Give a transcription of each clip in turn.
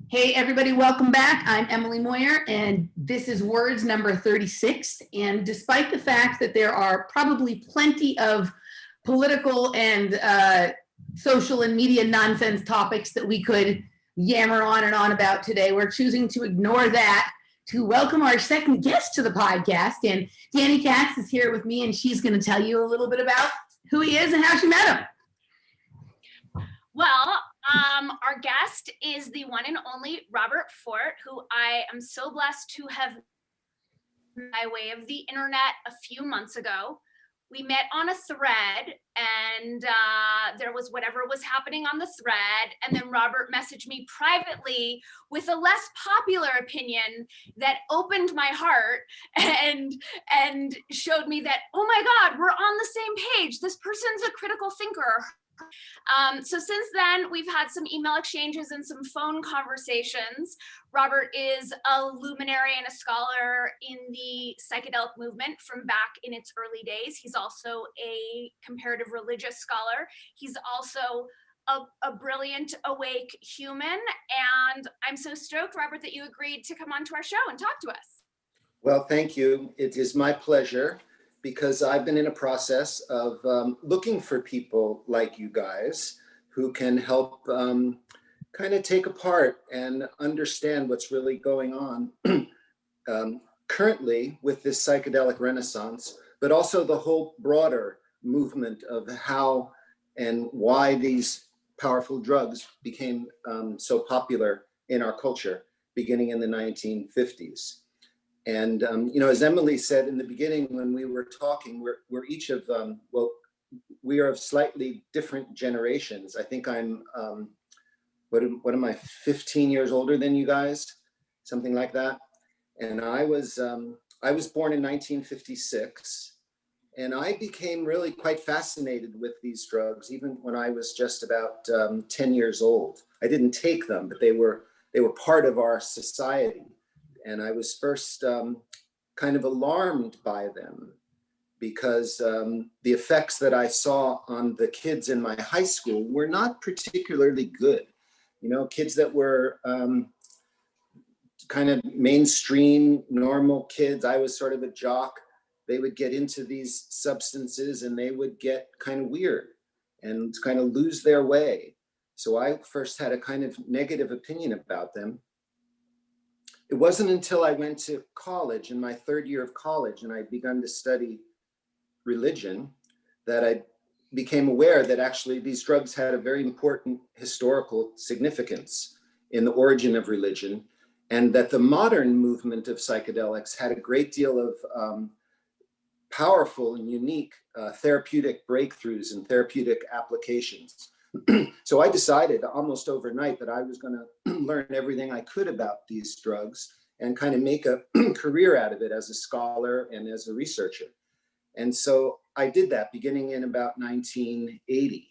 Hey, everybody, welcome back. I'm Emily Moyer, and this is Words number 36. And despite the fact that there are probably plenty of political and social and media nonsense topics that we could yammer on and on about today, we're choosing to ignore that to welcome our second guest to the podcast. And Dani Katz is here with me, and she's going to tell you a little bit about who he is and how she met him. Well, our guest is the one and only Robert Forte, who I am so blessed to have by way of the internet a few months ago. We met on a thread, and there was whatever was happening on the thread, and then Robert messaged me privately with a less popular opinion that opened my heart and showed me that, oh my God, we're on the same page. This person's a critical thinker. So since then, we've had some email exchanges and some phone conversations. Robert is a luminary and a scholar in the psychedelic movement from back in its early days. He's also a comparative religious scholar. He's also a brilliant, awake human. And I'm so stoked, Robert, that you agreed to come onto our show and talk to us. Well, thank you. It is my pleasure, because I've been in a process of looking for people like you guys who can help kind of take apart and understand what's really going on currently with this psychedelic renaissance, but also the whole broader movement of how and why these powerful drugs became so popular in our culture beginning in the 1950s. And, as Emily said in the beginning when we were talking, we're each of, we are of slightly different generations. I think I'm, what am I, 15 years older than you guys? Something like that. And I was born in 1956, and I became really quite fascinated with these drugs, even when I was just about 10 years old. I didn't take them, but they were part of our society. And I was first kind of alarmed by them because the effects that I saw on the kids in my high school were not particularly good. Kids that were kind of mainstream, normal kids. I was sort of a jock. They would get into these substances and they would get kind of weird and kind of lose their way. So I first had a kind of negative opinion about them. It wasn't until I went to college, in my third year of college, and I'd begun to study religion, that I became aware that actually these drugs had a very important historical significance in the origin of religion, and that the modern movement of psychedelics had a great deal of powerful and unique therapeutic breakthroughs and therapeutic applications. So I decided almost overnight that I was going to learn everything I could about these drugs and kind of make a career out of it as a scholar and as a researcher. And so I did that beginning in about 1980.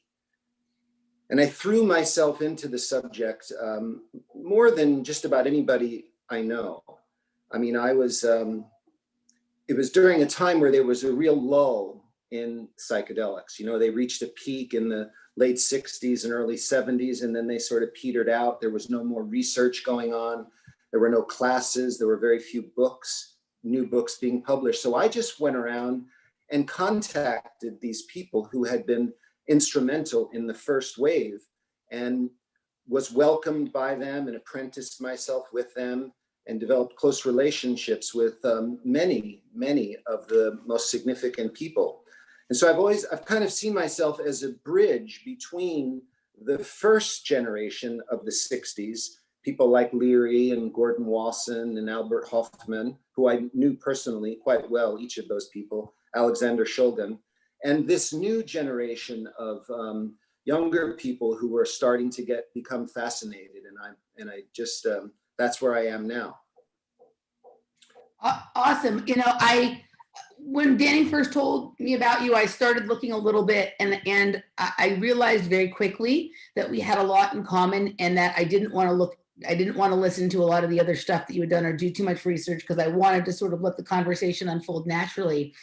And I threw myself into the subject more than just about anybody I know. I mean, it was during a time where there was a real lull in psychedelics. They reached a peak in the late 60s and early 70s, and then they sort of petered out. There was no more research going on. There were no classes. There were very few books, new books being published. So I just went around and contacted these people who had been instrumental in the first wave and was welcomed by them and apprenticed myself with them and developed close relationships with many of the most significant people. And so I've kind of seen myself as a bridge between the first generation of the 60s, people like Leary and Gordon Wasson and Albert Hoffman, who I knew personally quite well, each of those people, Alexander Shulgin, and this new generation of younger people who were starting to become fascinated. And I just, that's where I am now. Awesome. When Dani first told me about you, I started looking a little bit, and I realized very quickly that we had a lot in common, and that I didn't want to listen to a lot of the other stuff that you had done or do too much research, because I wanted to sort of let the conversation unfold naturally.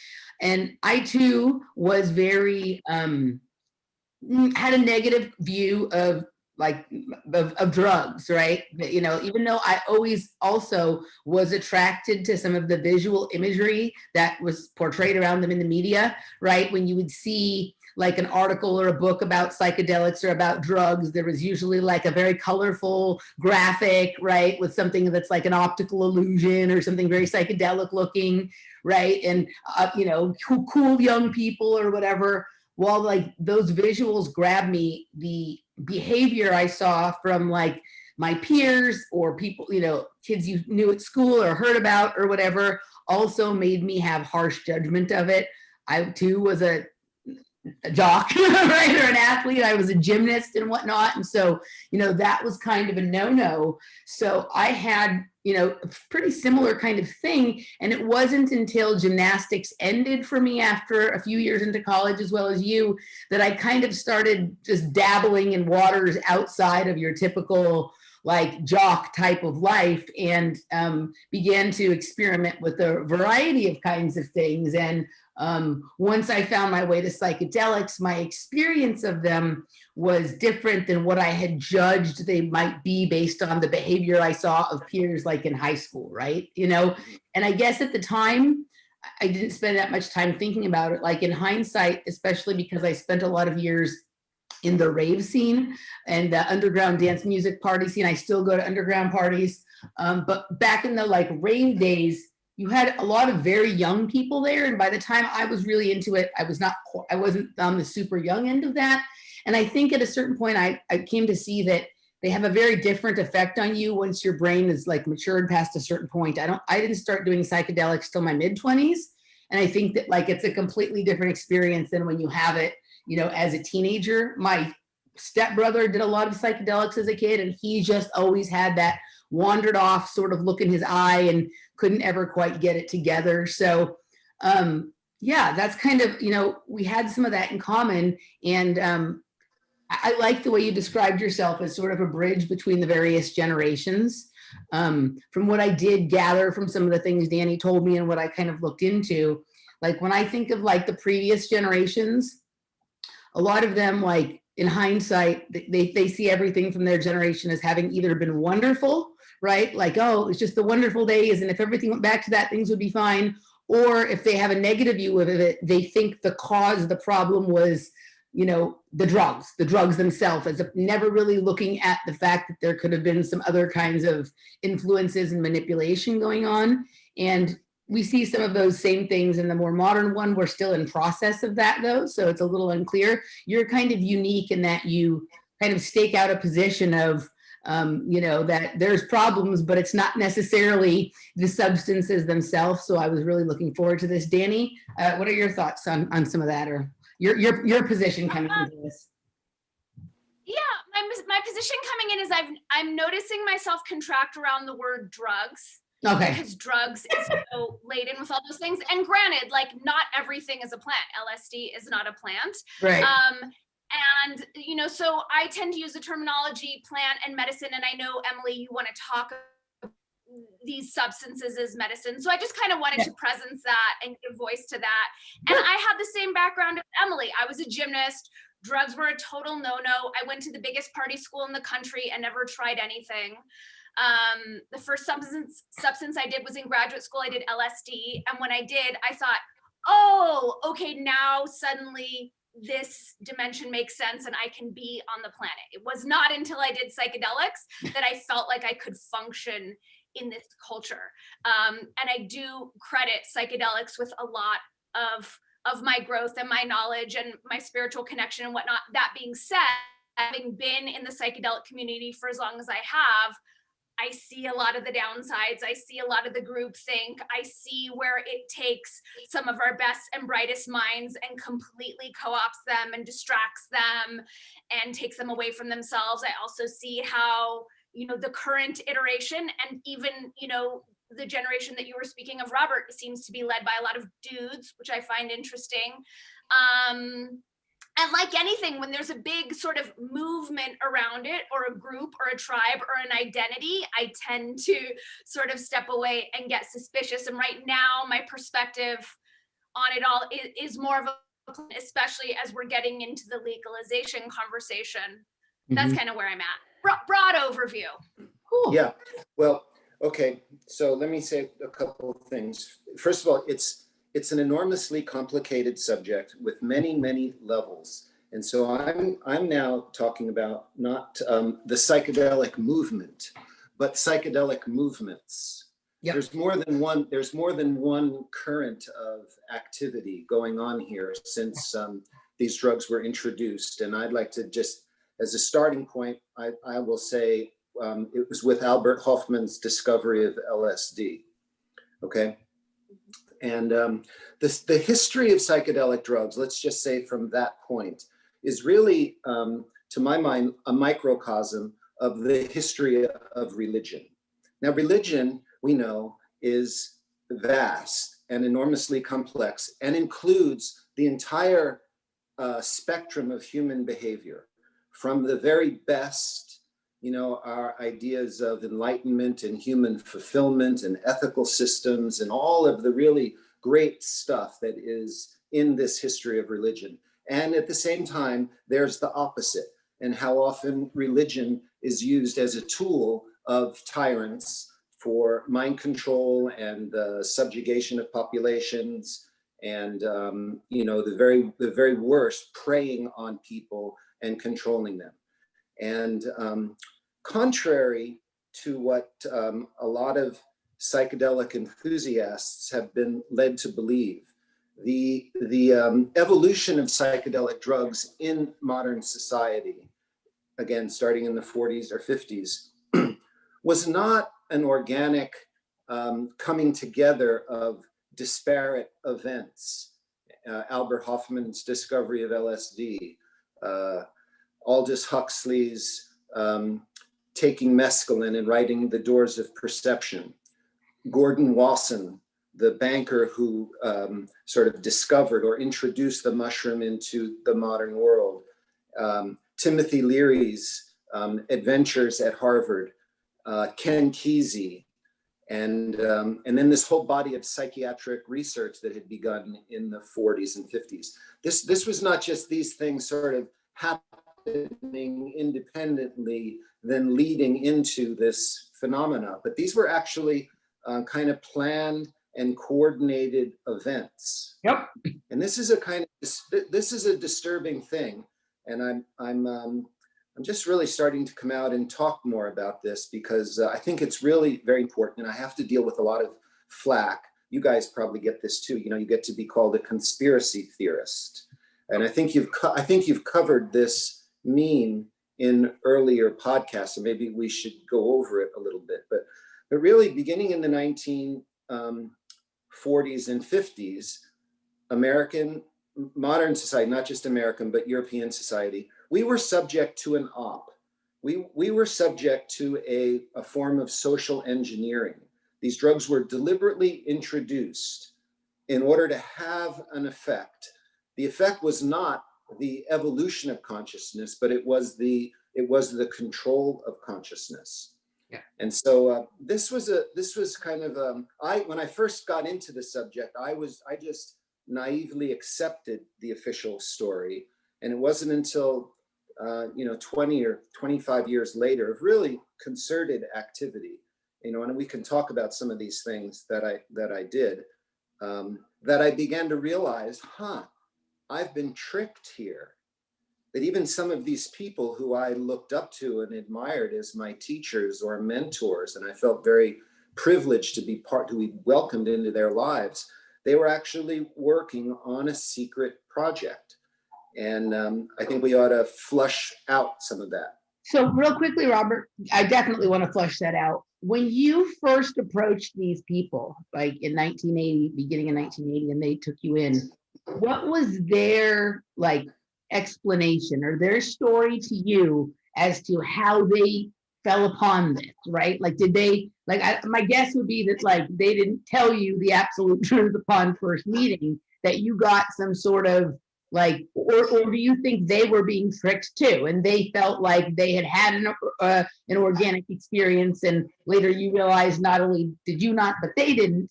And I too was very had a negative view of like of drugs, right? But, you know, even though I always also was attracted to some of the visual imagery that was portrayed around them in the media, right? When you would see like an article or a book about psychedelics or about drugs, there was usually like a very colorful graphic, right? With something that's like an optical illusion or something very psychedelic looking, right? And, you know, cool young people or whatever. While like those visuals grabbed me, the behavior I saw from like my peers or people, you know, kids you knew at school or heard about or whatever, also made me have harsh judgment of it. I too was a jock, right, or an athlete. I was a gymnast and whatnot. And so, you know, that was kind of a no-no. So I had, you know, a pretty similar kind of thing. And it wasn't until gymnastics ended for me after a few years into college, as well as you, that I kind of started just dabbling in waters outside of your typical like jock type of life, and began to experiment with a variety of kinds of things. And once I found my way to psychedelics, my experience of them was different than what I had judged they might be based on the behavior I saw of peers like in high school, right? You know, and I guess at the time, I didn't spend that much time thinking about it. Like in hindsight, especially because I spent a lot of years in the rave scene and the underground dance music party scene. I still go to underground parties. But back in the like rave days, you had a lot of very young people there. And by the time I was really into it, I wasn't on the super young end of that. And I think at a certain point, I came to see that they have a very different effect on you once your brain is like matured past a certain point. I didn't start doing psychedelics till my mid-20s. And I think that like it's a completely different experience than when you have it, you know, as a teenager. My stepbrother did a lot of psychedelics as a kid, and he just always had that wandered off sort of look in his eye and couldn't ever quite get it together. So yeah, that's kind of, you know, we had some of that in common. And I like the way you described yourself as sort of a bridge between the various generations. From what I did gather from some of the things Dani told me and what I kind of looked into, like when I think of like the previous generations, a lot of them, like in hindsight, they see everything from their generation as having either been wonderful, right? Like, oh, it's just the wonderful days, and if everything went back to that, things would be fine. Or if they have a negative view of it, they think the cause of the problem was, you know, the drugs themselves, as never really looking at the fact that there could have been some other kinds of influences and manipulation going on. And we see some of those same things in the more modern one. We're still in process of that though, so it's a little unclear. You're kind of unique in that you kind of stake out a position of, you know, that there's problems, but it's not necessarily the substances themselves. So I was really looking forward to this. Dani, what are your thoughts on some of that, or your position coming into this? Yeah, my position coming in is I'm noticing myself contract around the word drugs. Okay. Because drugs is so laden with all those things. And granted, like not everything is a plant. LSD is not a plant. Right. And, you know, so I tend to use the terminology plant and medicine. And I know, Emily, you want to talk about these substances as medicine. So I just kind of wanted to presence that and give voice to that. And I had the same background as Emily. I was a gymnast. Drugs were a total no-no. I went to the biggest party school in the country and never tried anything. The first substance I did was in graduate school. I did LSD. And when I did, I thought, oh, okay, now suddenly this dimension makes sense and I can be on the planet. It was not until I did psychedelics that I felt like I could function in this culture. And I do credit psychedelics with a lot of my growth and my knowledge and my spiritual connection and whatnot. That being said, having been in the psychedelic community for as long as I have, I see a lot of the downsides. I see a lot of the groupthink. I see where it takes some of our best and brightest minds and completely co-opts them and distracts them and takes them away from themselves. I also see how, you know, the current iteration and even, you know, the generation that you were speaking of, Robert, seems to be led by a lot of dudes, which I find interesting. And like anything, when there's a big sort of movement around it, or a group or a tribe or an identity, I tend to sort of step away and get suspicious. And right now, my perspective on it all is more of a, especially as we're getting into the legalization conversation. That's Mm-hmm. kind of where I'm at. Broad overview. Cool. Yeah, well, okay, so let me say a couple of things. First of all, it's an enormously complicated subject with many, many levels. And so I'm now talking about not the psychedelic movement, but psychedelic movements. Yep. There's more than one current of activity going on here since these drugs were introduced. And I'd like to just, as a starting point, I will say it was with Albert Hofmann's discovery of LSD, okay? And the history of psychedelic drugs, let's just say from that point, is really, to my mind, a microcosm of the history of religion. Now, religion, we know, is vast and enormously complex and includes the entire spectrum of human behavior, from the very best, our ideas of enlightenment and human fulfillment and ethical systems and all of the really great stuff that is in this history of religion. And at the same time, there's the opposite, and how often religion is used as a tool of tyrants for mind control and subjugation of populations, and the very worst, preying on people and controlling them. And contrary to what a lot of psychedelic enthusiasts have been led to believe, the evolution of psychedelic drugs in modern society, again, starting in the 40s or 50s, was not an organic coming together of disparate events. Albert Hofmann's discovery of LSD, Aldous Huxley's taking mescaline and writing The Doors of Perception, Gordon Wasson, the banker who sort of discovered or introduced the mushroom into the modern world, Timothy Leary's adventures at Harvard, Ken Kesey, and then this whole body of psychiatric research that had begun in the 40s and 50s. This was not just these things sort of happening independently, then leading into this phenomena, but these were actually kind of planned and coordinated events. Yep. And this is a disturbing thing, and I'm just really starting to come out and talk more about this because I think it's really very important, and I have to deal with a lot of flack. You guys probably get this too. You get to be called a conspiracy theorist, and I think you've covered this meme in earlier podcasts, and maybe we should go over it a little bit. But really, beginning in the 1940s and 50s, American modern society, not just American, but European society, we were subject to an op. We were subject to a form of social engineering. These drugs were deliberately introduced in order to have an effect. The effect was not the evolution of consciousness, but it was the control of consciousness. Yeah. And so this was kind of when I first got into the subject, I just naively accepted the official story, and it wasn't until 20 or 25 years later of really concerted activity, and we can talk about some of these things that I did, that I began to realize, I've been tricked here. That even some of these people who I looked up to and admired as my teachers or mentors, and I felt very privileged to be welcomed into their lives, they were actually working on a secret project. And I think we ought to flush out some of that. So real quickly, Robert, I definitely want to flush that out. When you first approached these people, like in 1980, beginning of 1980, and they took you in, what was their explanation or their story to you as to how they fell upon this, right? Did they, my guess would be that they didn't tell you the absolute truth upon first meeting, that you got some sort of or do you think they were being tricked too, and they felt like they had an organic experience, and later you realized not only did you not, but they didn't,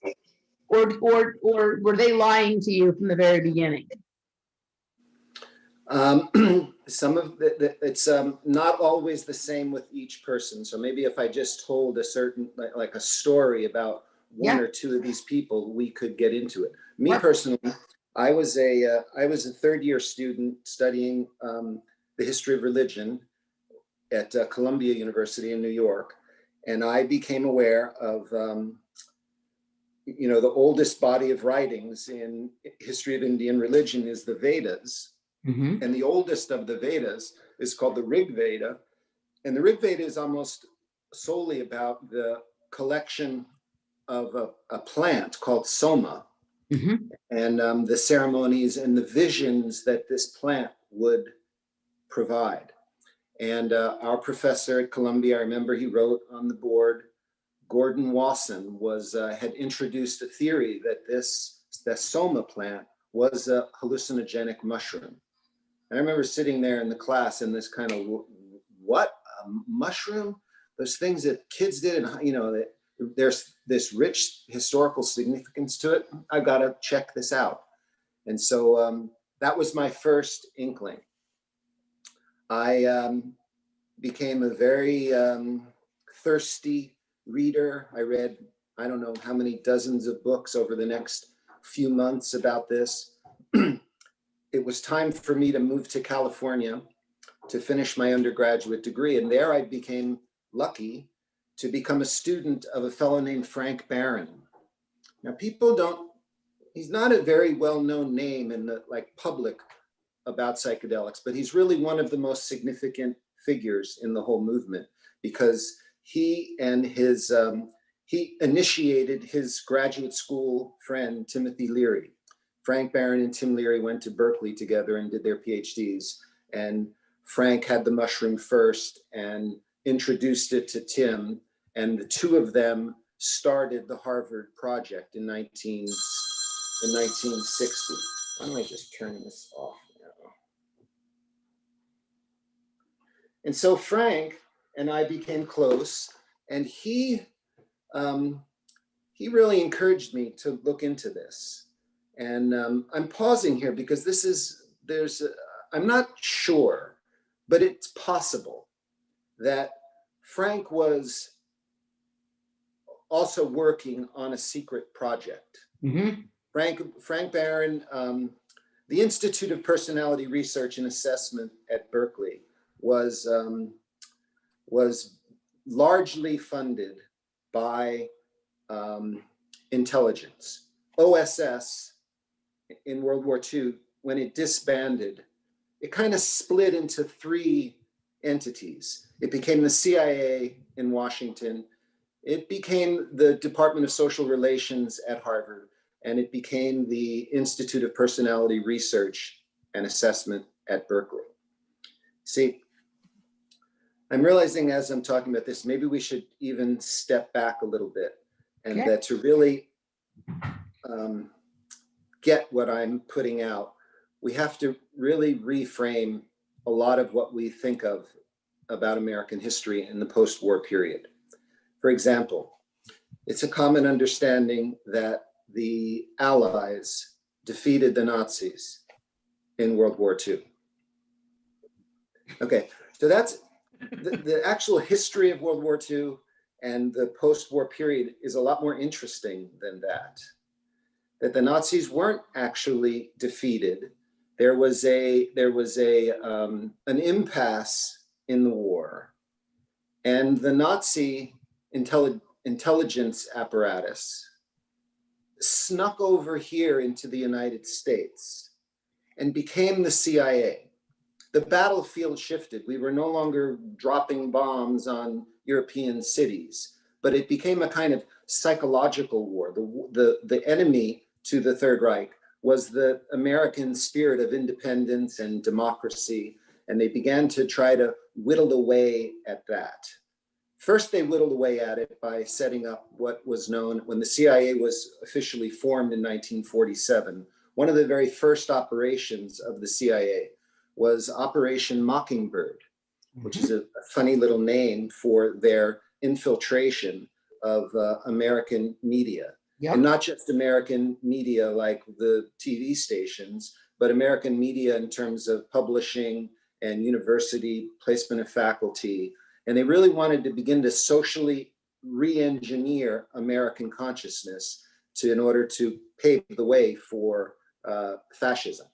or were they lying to you from the very beginning? Some of it's not always the same with each person. So maybe if I just told a certain, like a story about one or two of these people, we could get into it. Me personally, I was a third-year student studying the history of religion at Columbia University in New York, and I became aware of the oldest body of writings in history of Indian religion is the Vedas. Mm-hmm. And the oldest of the Vedas is called the Rig Veda. And the Rig Veda is almost solely about the collection of a plant called soma, Mm-hmm. and the ceremonies and the visions that this plant would provide. And our professor at Columbia, I remember he wrote on the board, Gordon Wasson had introduced a theory that the soma plant was a hallucinogenic mushroom. And I remember sitting there in the class and this kind of, what, a mushroom? Those things that kids did, and there's this rich historical significance to it. I've got to check this out. And so that was my first inkling. I became a very thirsty reader. I read, I don't know how many dozens of books over the next few months about this. It was time for me to move to California to finish my undergraduate degree. And there I became lucky to become a student of a fellow named Frank Barron. Now he's not a very well-known name in the public about psychedelics, but he's really one of the most significant figures in the whole movement, because he initiated his graduate school friend, Timothy Leary. Frank Barron and Tim Leary went to Berkeley together and did their PhDs. And Frank had the mushroom first and introduced it to Tim. And the two of them started the Harvard Project in 1960. Why am I just turning this off now? And so Frank and I became close, and he really encouraged me to look into this. And I'm pausing here because I'm not sure, but it's possible that Frank was also working on a secret project. Mm-hmm. Frank Barron, the Institute of Personality Research and Assessment at Berkeley was largely funded by intelligence. OSS in World War II, when it disbanded, it kind of split into three entities. It became the CIA in Washington, it became the Department of Social Relations at Harvard, and it became the Institute of Personality Research and Assessment at Berkeley. See, I'm realizing as I'm talking about this, maybe we should even step back a little bit, and that to really get what I'm putting out, we have to really reframe a lot of what we think of about American history in the post-war period. For example, it's a common understanding that the Allies defeated the Nazis in World War II. Okay, so that's the actual history of World War II, and the post-war period is a lot more interesting than that. That the Nazis weren't actually defeated. There was an impasse in the war, and the Nazi intelligence apparatus snuck over here into the United States and became the CIA. The battlefield shifted. We were no longer dropping bombs on European cities, but it became a kind of psychological war. The enemy to the Third Reich was the American spirit of independence and democracy, and they began to try to whittle away at that. First, they whittled away at it by setting up what was known, when the CIA was officially formed in 1947, one of the very first operations of the CIA was Operation Mockingbird, which is a funny little name for their infiltration of American media. Yep. And not just American media like the TV stations, but American media in terms of publishing and university placement of faculty. And they really wanted to begin to socially re-engineer American consciousness in order to pave the way for fascism.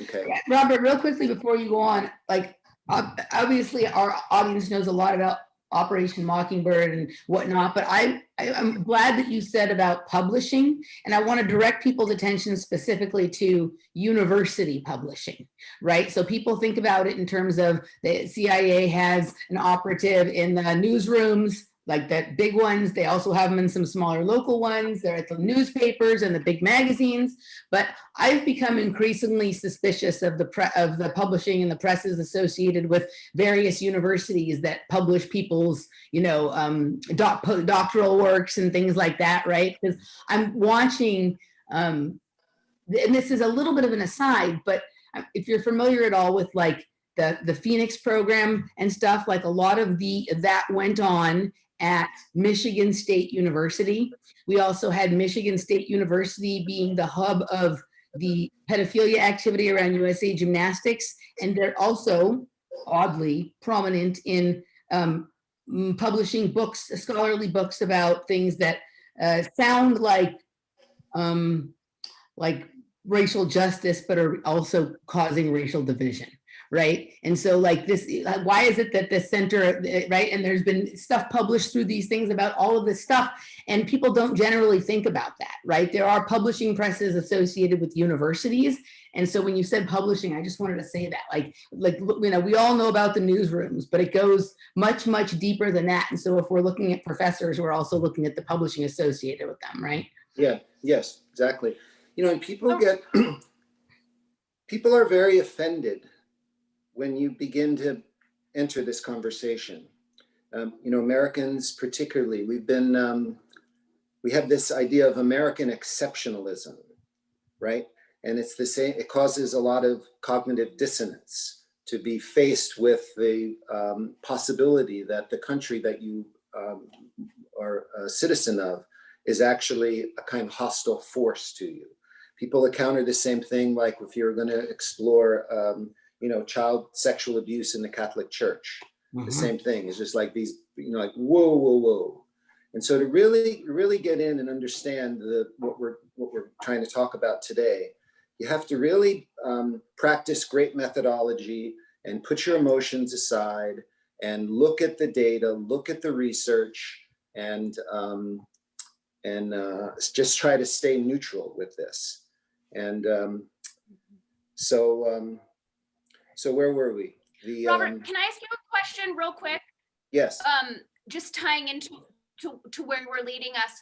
Okay. Yeah, Robert, real quickly before you go on, like obviously our audience knows a lot about Operation Mockingbird and whatnot, but I'm glad that you said about publishing, and I want to direct people's attention specifically to university publishing, right? So people think about it in terms of the CIA has an operative in the newsrooms, like the big ones. They also have them in some smaller local ones. They're at the newspapers and the big magazines. But I've become increasingly suspicious of the publishing and the presses associated with various universities that publish people's, doctoral works and things like that, right? Because I'm watching, and this is a little bit of an aside, but if you're familiar at all with like the Phoenix program and stuff, like a lot of that went on at Michigan State University. We also had Michigan State University being the hub of the pedophilia activity around USA Gymnastics. And they're also oddly prominent in publishing books, scholarly books about things that sound like racial justice, but are also causing racial division. Right. And so like this, why is it that the center, right? And there's been stuff published through these things about all of this stuff, and people don't generally think about that, right? There are publishing presses associated with universities. And so when you said publishing, I just wanted to say that we all know about the newsrooms, but it goes much, much deeper than that. And so if we're looking at professors, we're also looking at the publishing associated with them, right? Yeah, yes, exactly. And people people are very offended when you begin to enter this conversation. Americans particularly, we have this idea of American exceptionalism, right? And it's the same, it causes a lot of cognitive dissonance to be faced with the possibility that the country that you are a citizen of is actually a kind of hostile force to you. People encounter the same thing, like if you're going to explore child sexual abuse in the Catholic Church. The same thing. It's just like these, like whoa, whoa, whoa. And so to really get in and understand what we're trying to talk about today, you have to really practice great methodology and put your emotions aside and look at the data, look at the research, and just try to stay neutral with this. And so where were we? Robert, can I ask you a question real quick? Yes. Just tying into where you were leading us.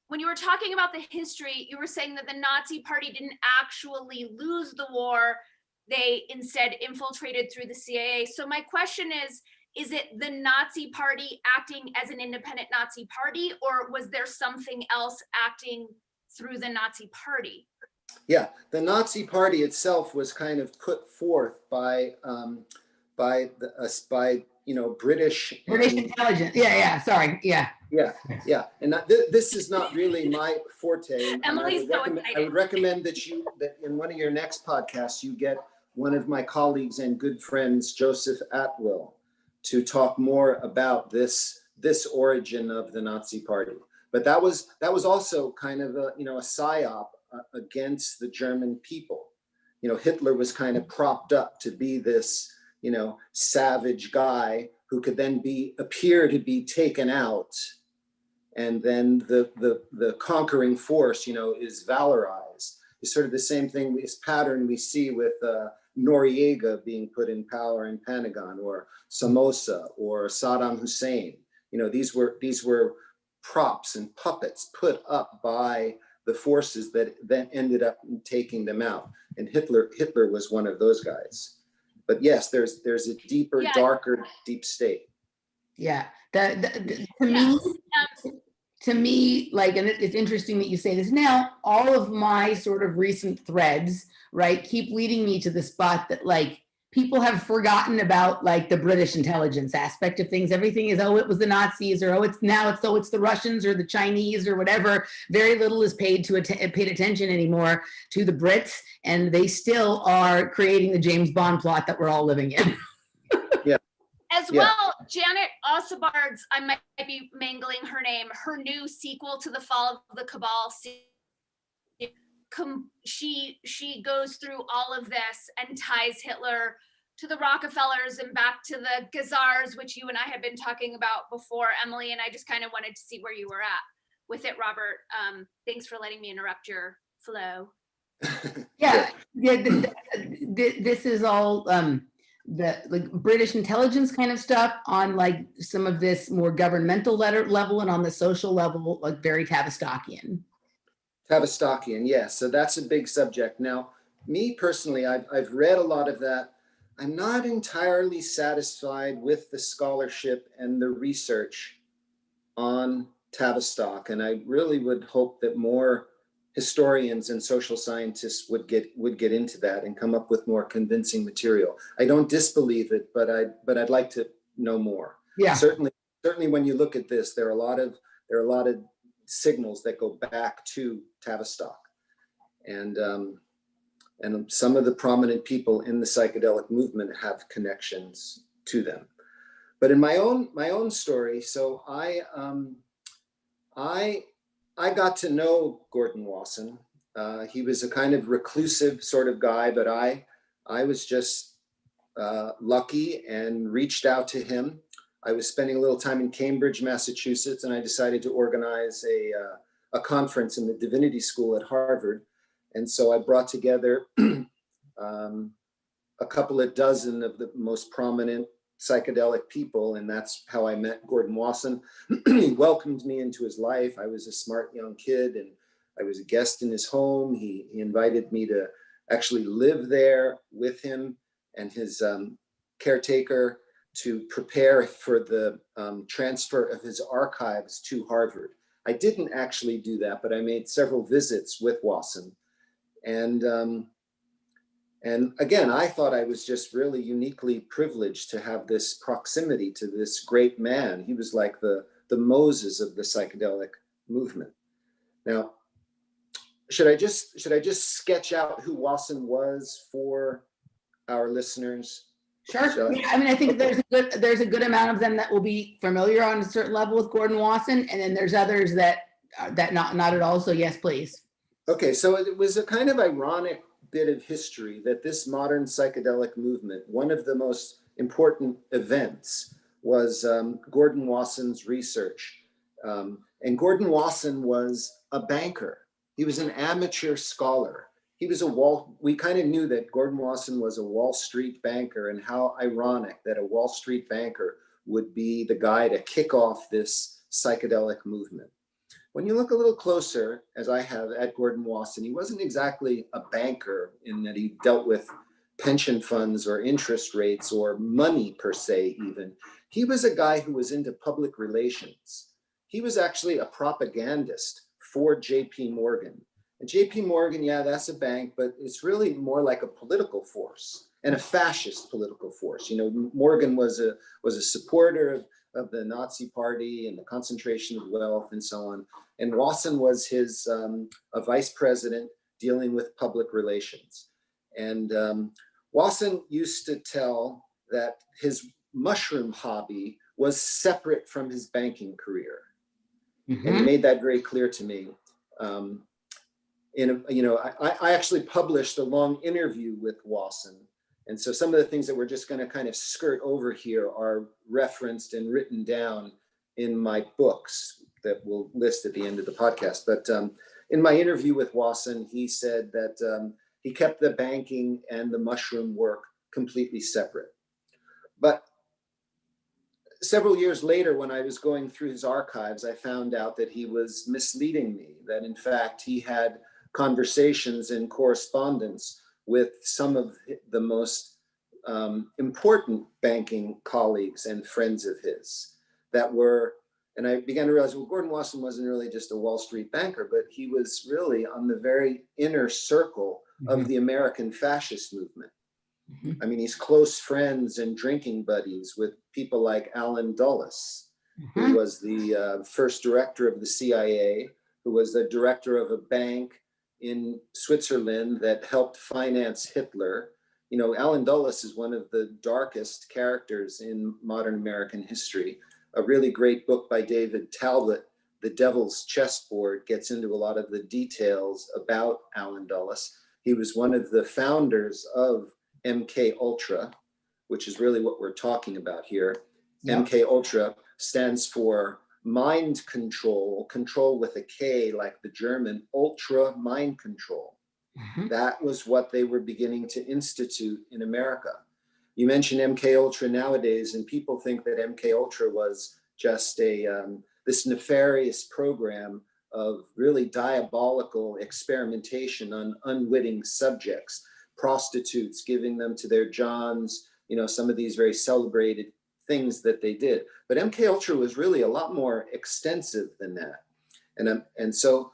When you were talking about the history, you were saying that the Nazi Party didn't actually lose the war. They instead infiltrated through the CIA. So my question is it the Nazi Party acting as an independent Nazi Party, or was there something else acting through the Nazi Party? Yeah, the Nazi Party itself was kind of put forth by British intelligence. Yeah. Sorry. Yeah. Yeah. And this is not really my forte. Emily's so excited. I would recommend that in one of your next podcasts, you get one of my colleagues and good friends, Joseph Atwill, to talk more about this origin of the Nazi Party. But that was also kind of a psyop against the German people. Hitler was kind of propped up to be this, savage guy who could then appear to be taken out, and then the conquering force, is valorized. It's sort of the same thing, this pattern we see with Noriega being put in power in Pentagon, or Somoza, or Saddam Hussein. These were props and puppets put up by the forces that then ended up taking them out. And Hitler was one of those guys. But yes, there's a deeper, darker, deep state. Yeah. To me, like, and it's interesting that you say this now, all of my sort of recent threads, right, keep leading me to the spot that like people have forgotten about like the British intelligence aspect of things. Everything is, oh, it was the Nazis, or oh, it's the Russians or the Chinese or whatever. Very little is paid attention anymore to the Brits, and they still are creating the James Bond plot that we're all living in. Yeah. As well, Janet Osabard's, I might be mangling her name, her new sequel to The Fall of the Cabal, she goes through all of this and ties Hitler to the Rockefellers and back to the Khazars, which you and I have been talking about before, Emily, and I just kind of wanted to see where you were at with it, Robert. Thanks for letting me interrupt your flow. Yeah, this is all the like British intelligence kind of stuff on like some of this more governmental level, and on the social level, like very Tavistockian. Tavistockian, yes. So that's a big subject. Now, me personally, I've read a lot of that. I'm not entirely satisfied with the scholarship and the research on Tavistock, and I really would hope that more historians and social scientists would get into that and come up with more convincing material. I don't disbelieve it, but I'd like to know more. Yeah. Certainly when you look at this, there are a lot of signals that go back to Tavistock, and some of the prominent people in the psychedelic movement have connections to them. But in my own story, so I got to know Gordon Wasson. He was a kind of reclusive sort of guy, but I was just lucky and reached out to him. I was spending a little time in Cambridge, Massachusetts, and I decided to organize a conference in the Divinity School at Harvard. And so I brought together a couple of dozen of the most prominent psychedelic people, and that's how I met Gordon Wasson. He welcomed me into his life. I was a smart young kid, and I was a guest in his home. He invited me to actually live there with him and his caretaker to prepare for the transfer of his archives to Harvard. I didn't actually do that, but I made several visits with Wasson. And again, I thought I was just really uniquely privileged to have this proximity to this great man. He was like the Moses of the psychedelic movement. Now, should I just sketch out who Wasson was for our listeners? Sure. Yeah, I mean, I think there's a good amount of them that will be familiar on a certain level with Gordon Wasson, and then there's others that not at all. So yes, please. Okay, so it was a kind of ironic bit of history that this modern psychedelic movement, one of the most important events was Gordon Wasson's research. And Gordon Wasson was a banker. He was an amateur scholar. He was we kind of knew that Gordon Wasson was a Wall Street banker, and how ironic that a Wall Street banker would be the guy to kick off this psychedelic movement. When you look a little closer, as I have, at Gordon Wasson, he wasn't exactly a banker in that he dealt with pension funds or interest rates or money per se even. He was a guy who was into public relations. He was actually a propagandist for J.P. Morgan. And J.P. Morgan, yeah, that's a bank, but it's really more like a political force, and a fascist political force. You know, Morgan was a supporter of the Nazi Party and the concentration of wealth and so on. And Wasson was his a vice president dealing with public relations. And Wasson used to tell that his mushroom hobby was separate from his banking career. Mm-hmm. And he made that very clear to me. I actually published a long interview with Wasson. And so some of the things that we're just going to kind of skirt over here are referenced and written down in my books that we'll list at the end of the podcast. But in my interview with Wasson, he said that he kept the banking and the mushroom work completely separate. But several years later, when I was going through his archives, I found out that he was misleading me, that in fact, he had conversations and correspondence with some of the most important banking colleagues and friends of his that were, and I began to realize, well, Gordon Wasson wasn't really just a Wall Street banker, but he was really on the very inner circle of the American fascist movement. Mhm. I mean, he's close friends and drinking buddies with people like Alan Dulles, who Mhm. was the first director of the CIA, who was the director of a bank in Switzerland that helped finance Hitler. You know, Alan Dulles is one of the darkest characters in modern American history. A really great book by David Talbot, The Devil's Chessboard, gets into a lot of the details about Alan Dulles. He was one of the founders of MK Ultra, which is really what we're talking about here. Yeah. MK Ultra stands for mind control, control with a K, like the German, ultra mind control. Mhm. That was what they were beginning to institute in America. You mentioned MK Ultra nowadays, and people think that MK Ultra was just this nefarious program of really diabolical experimentation on unwitting subjects, prostitutes, giving them to their johns, you know, some of these very celebrated things that they did. But MK Ultra was really a lot more extensive than that. And so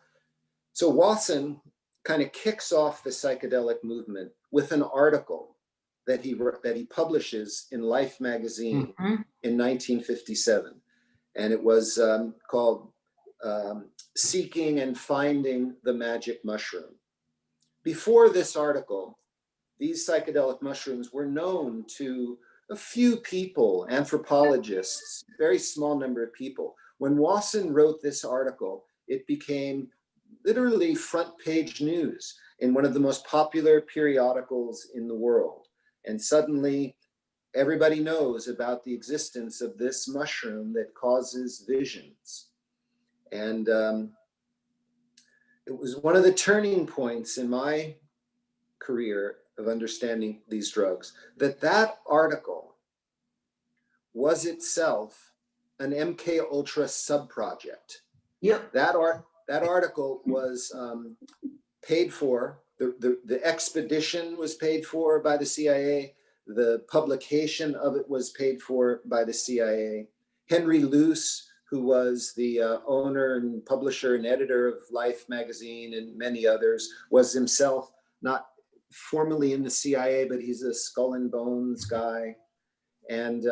Wasson kind of kicks off the psychedelic movement with an article that he publishes in Life magazine Mhm. in 1957, and it was called "Seeking and Finding the Magic Mushroom." Before this article, these psychedelic mushrooms were known to a few people, anthropologists, very small number of people. When Wasson wrote this article, it became literally front page news in one of the most popular periodicals in the world. And suddenly everybody knows about the existence of this mushroom that causes visions. And it was one of the turning points in my career of understanding these drugs, that article was itself an MK Ultra subproject. Yep. That article was paid for. The expedition was paid for by the CIA. The publication of it was paid for by the CIA. Henry Luce, who was the owner and publisher and editor of Life magazine and many others, was himself not formally in the CIA, but he's a skull and bones guy. And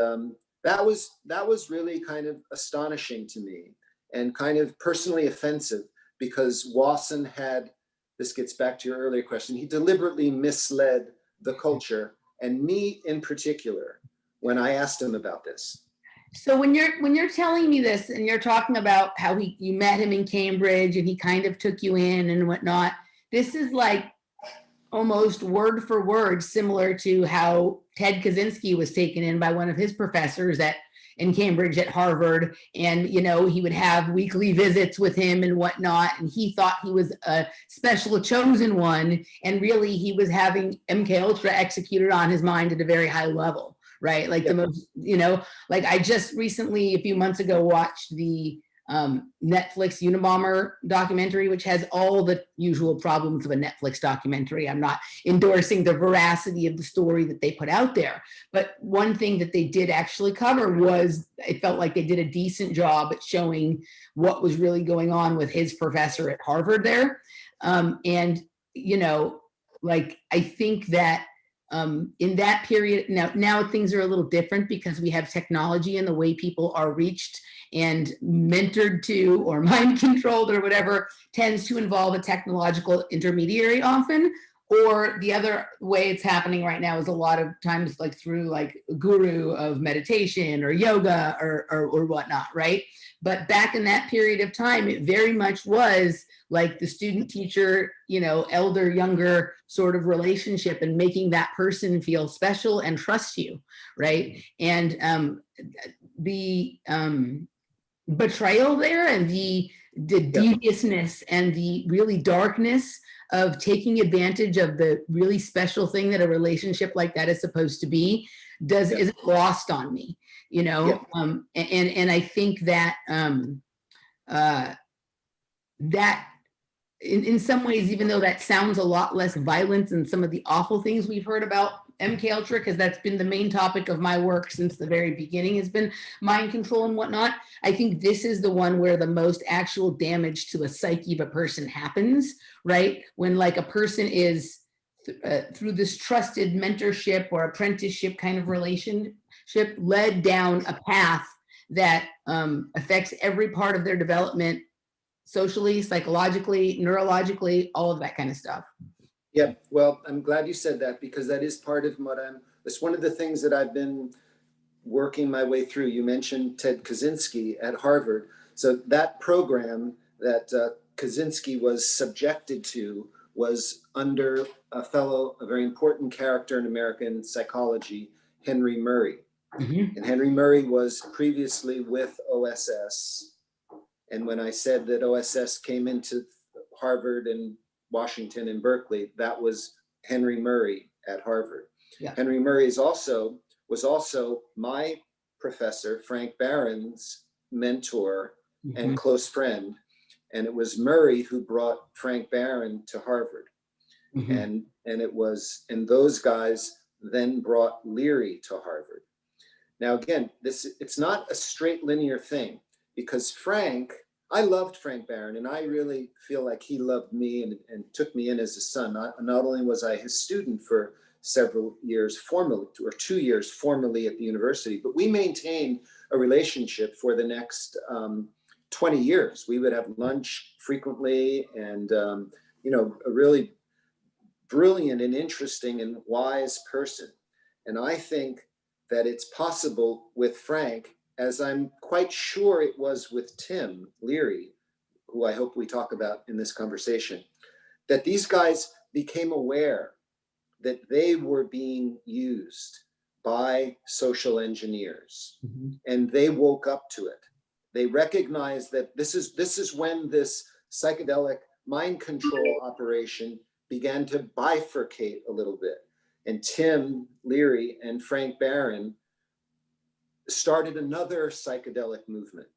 that was really kind of astonishing to me and kind of personally offensive, because Wasson had, this gets back to your earlier question, he deliberately misled the culture, and me in particular, when I asked him about this. So when you're telling me this and you're talking about how you met him in Cambridge and he kind of took you in and whatnot, this is like almost word for word similar to how Ted Kaczynski was taken in by one of his professors in Cambridge at Harvard. And, you know, he would have weekly visits with him and whatnot. And he thought he was a special chosen one. And really he was having MK Ultra executed on his mind at a very high level, right? Like the most, you know, like I just recently, a few months ago, watched the Netflix Unabomber documentary, which has all the usual problems of a Netflix documentary. I'm not endorsing the veracity of the story that they put out there, but one thing that they did actually cover was, it felt like they did a decent job at showing what was really going on with his professor at Harvard there. And, you know, like, I think that in that period, now things are a little different because we have technology and the way people are reached and mentored to or mind controlled or whatever tends to involve a technological intermediary often. Or the other way it's happening right now is a lot of times like through like a guru of meditation or yoga or whatnot, right? But back in that period of time, it very much was like the student teacher, you know, elder, younger sort of relationship, and making that person feel special and trust you, right? And the betrayal there and the deviousness and the really darkness of taking advantage of the really special thing that a relationship like that is supposed to be isn't lost on me, you know. And I think that that in some ways, even though that sounds a lot less violent than some of the awful things we've heard about MK Ultra, because that's been the main topic of my work since the very beginning, has been mind control and whatnot. I think this is the one where the most actual damage to a psyche of a person happens, right? When like a person is through this trusted mentorship or apprenticeship kind of relationship, led down a path that affects every part of their development, socially, psychologically, neurologically, all of that kind of stuff. Yeah, well, I'm glad you said that, because that is part of what it's one of the things that I've been working my way through. You mentioned Ted Kaczynski at Harvard. So that program that Kaczynski was subjected to was under a very important character in American psychology, Henry Murray. And Henry Murray was previously with OSS. And when I said that OSS came into Harvard and Washington and Berkeley, that was Henry Murray at Harvard. Yeah. Henry Murray was also my professor, Frank Barron's mentor and close friend. And it was Murray who brought Frank Barron to Harvard. And those guys then brought Leary to Harvard. Now, again, it's not a straight linear thing, because I loved Frank Barron, and I really feel like he loved me and took me in as a son. Not only was I his student for several years formally, or 2 years formally at the university, but we maintained a relationship for the next 20 years. We would have lunch frequently, and a really brilliant and interesting and wise person. And I think that it's possible with Frank, as I'm quite sure it was with Tim Leary, who I hope we talk about in this conversation, that these guys became aware that they were being used by social engineers, and they woke up to it. They recognized that this is when this psychedelic mind control operation began to bifurcate a little bit. And Tim Leary and Frank Barron started another psychedelic movement.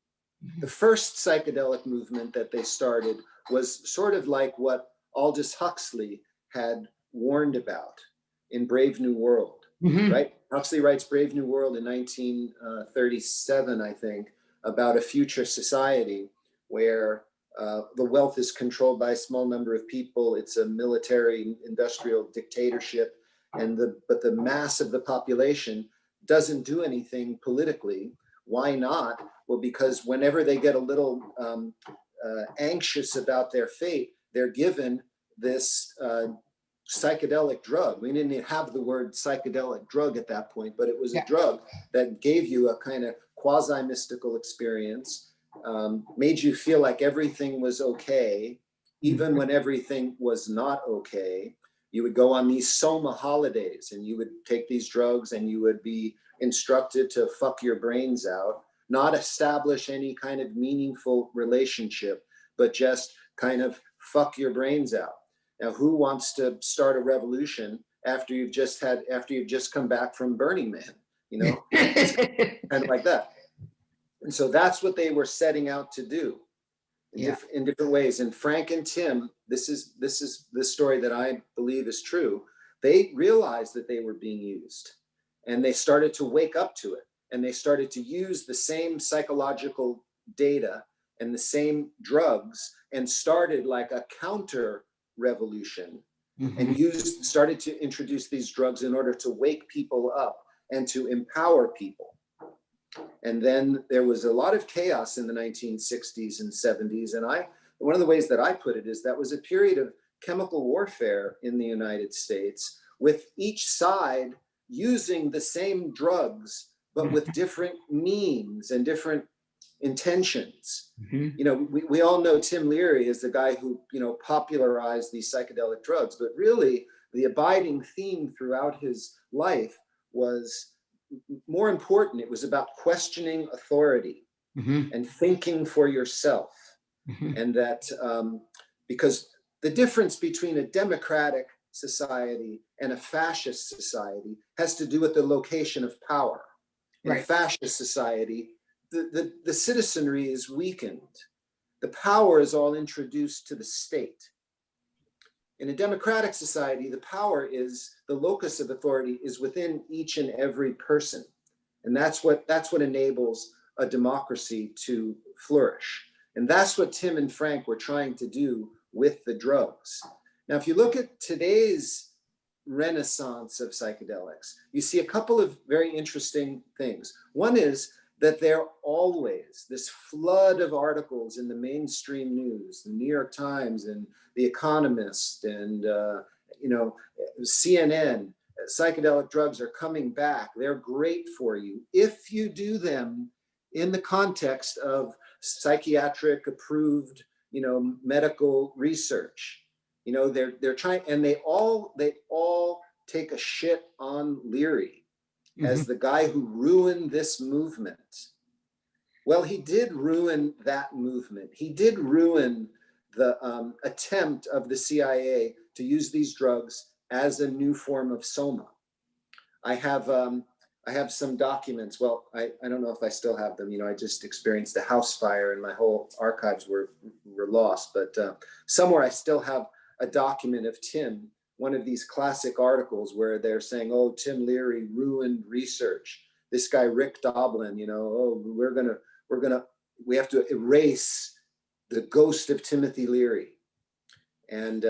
The first psychedelic movement that they started was sort of like what Aldous Huxley had warned about in Brave New World, right? Huxley writes Brave New World in 1937, I think, about a future society where the wealth is controlled by a small number of people. It's a military industrial dictatorship, but the mass of the population doesn't do anything politically. Why not? Well, because whenever they get a little anxious about their fate, they're given this psychedelic drug. We didn't even have the word psychedelic drug at that point, but it was a drug that gave you a kind of quasi-mystical experience, made you feel like everything was okay, even when everything was not okay. You would go on these soma holidays, and you would take these drugs, and you would be instructed to fuck your brains out, not establish any kind of meaningful relationship, but just kind of fuck your brains out. Now, who wants to start a revolution after you've just come back from Burning Man? It's kind of like that. And so that's what they were setting out to do in different ways. And Frank and Tim, this is the story that I believe is true. They realized that they were being used, and they started to wake up to it, and they started to use the same psychological data and the same drugs, and started like a counter revolution, and started to introduce these drugs in order to wake people up and to empower people. And then there was a lot of chaos in the 1960s and 70s. And one of the ways that I put it is that was a period of chemical warfare in the United States, with each side using the same drugs, but with different means and different intentions. We all know Tim Leary is the guy who, popularized these psychedelic drugs, but really the abiding theme throughout his life was more important. It was about questioning authority and thinking for yourself. And that because the difference between a democratic society and a fascist society has to do with the location of power. In a fascist society, the citizenry is weakened. The power is all introduced to the state. In a democratic society, the locus of authority is within each and every person. And that's what enables a democracy to flourish. And that's what Tim and Frank were trying to do with the drugs. Now, if you look at today's renaissance of psychedelics, you see a couple of very interesting things. One is that there always this flood of articles in the mainstream news, the New York Times and The Economist and CNN. Psychedelic drugs are coming back. They're great for you if you do them in the context of psychiatric approved, medical research. They're trying, and they all take a shit on Leary as the guy who ruined this movement. Well, he did ruin that movement. He did ruin the attempt of the CIA to use these drugs as a new form of soma. I have some documents. Well, I don't know if I still have them. I just experienced a house fire and my whole archives were lost. But somewhere I still have a document of Tim, one of these classic articles where they're saying, "Oh, Tim Leary ruined research. This guy Rick Doblin, we have to erase the ghost of Timothy Leary." And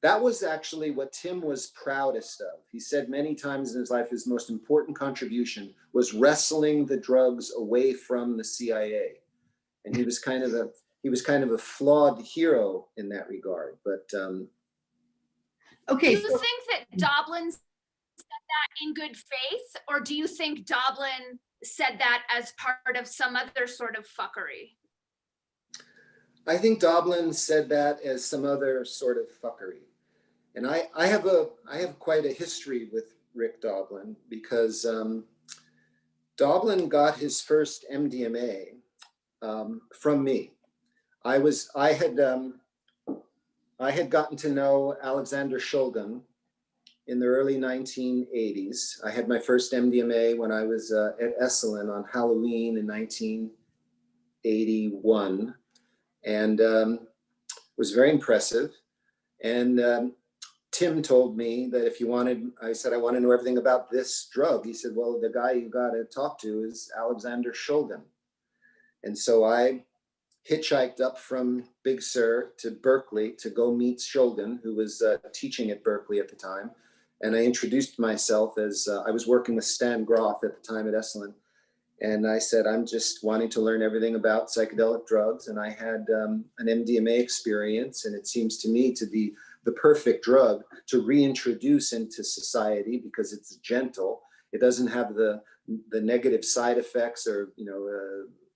that was actually what Tim was proudest of. He said many times in his life his most important contribution was wresting the drugs away from the CIA. And he was kind of a flawed hero in that regard. But okay, do you think that Doblin said that in good faith, or do you think Doblin said that as part of some other sort of fuckery? I think Doblin said that as some other sort of fuckery. And I have quite a history with Rick Doblin because Doblin got his first MDMA from me. I had gotten to know Alexander Shulgin in the early 1980s. I had my first MDMA when I was at Esalen on Halloween in 1981, and was very impressive. And Tim told me that if you wanted, I said, I want to know everything about this drug. He said, well, the guy you got to talk to is Alexander Shulgin. And so I hitchhiked up from Big Sur to Berkeley to go meet Shulgin, who was teaching at Berkeley at the time. And I introduced myself as I was working with Stan Groff at the time at Esalen. And I said, I'm just wanting to learn everything about psychedelic drugs. And I had an MDMA experience, and it seems to me to be the perfect drug to reintroduce into society because it's gentle. It doesn't have the negative side effects or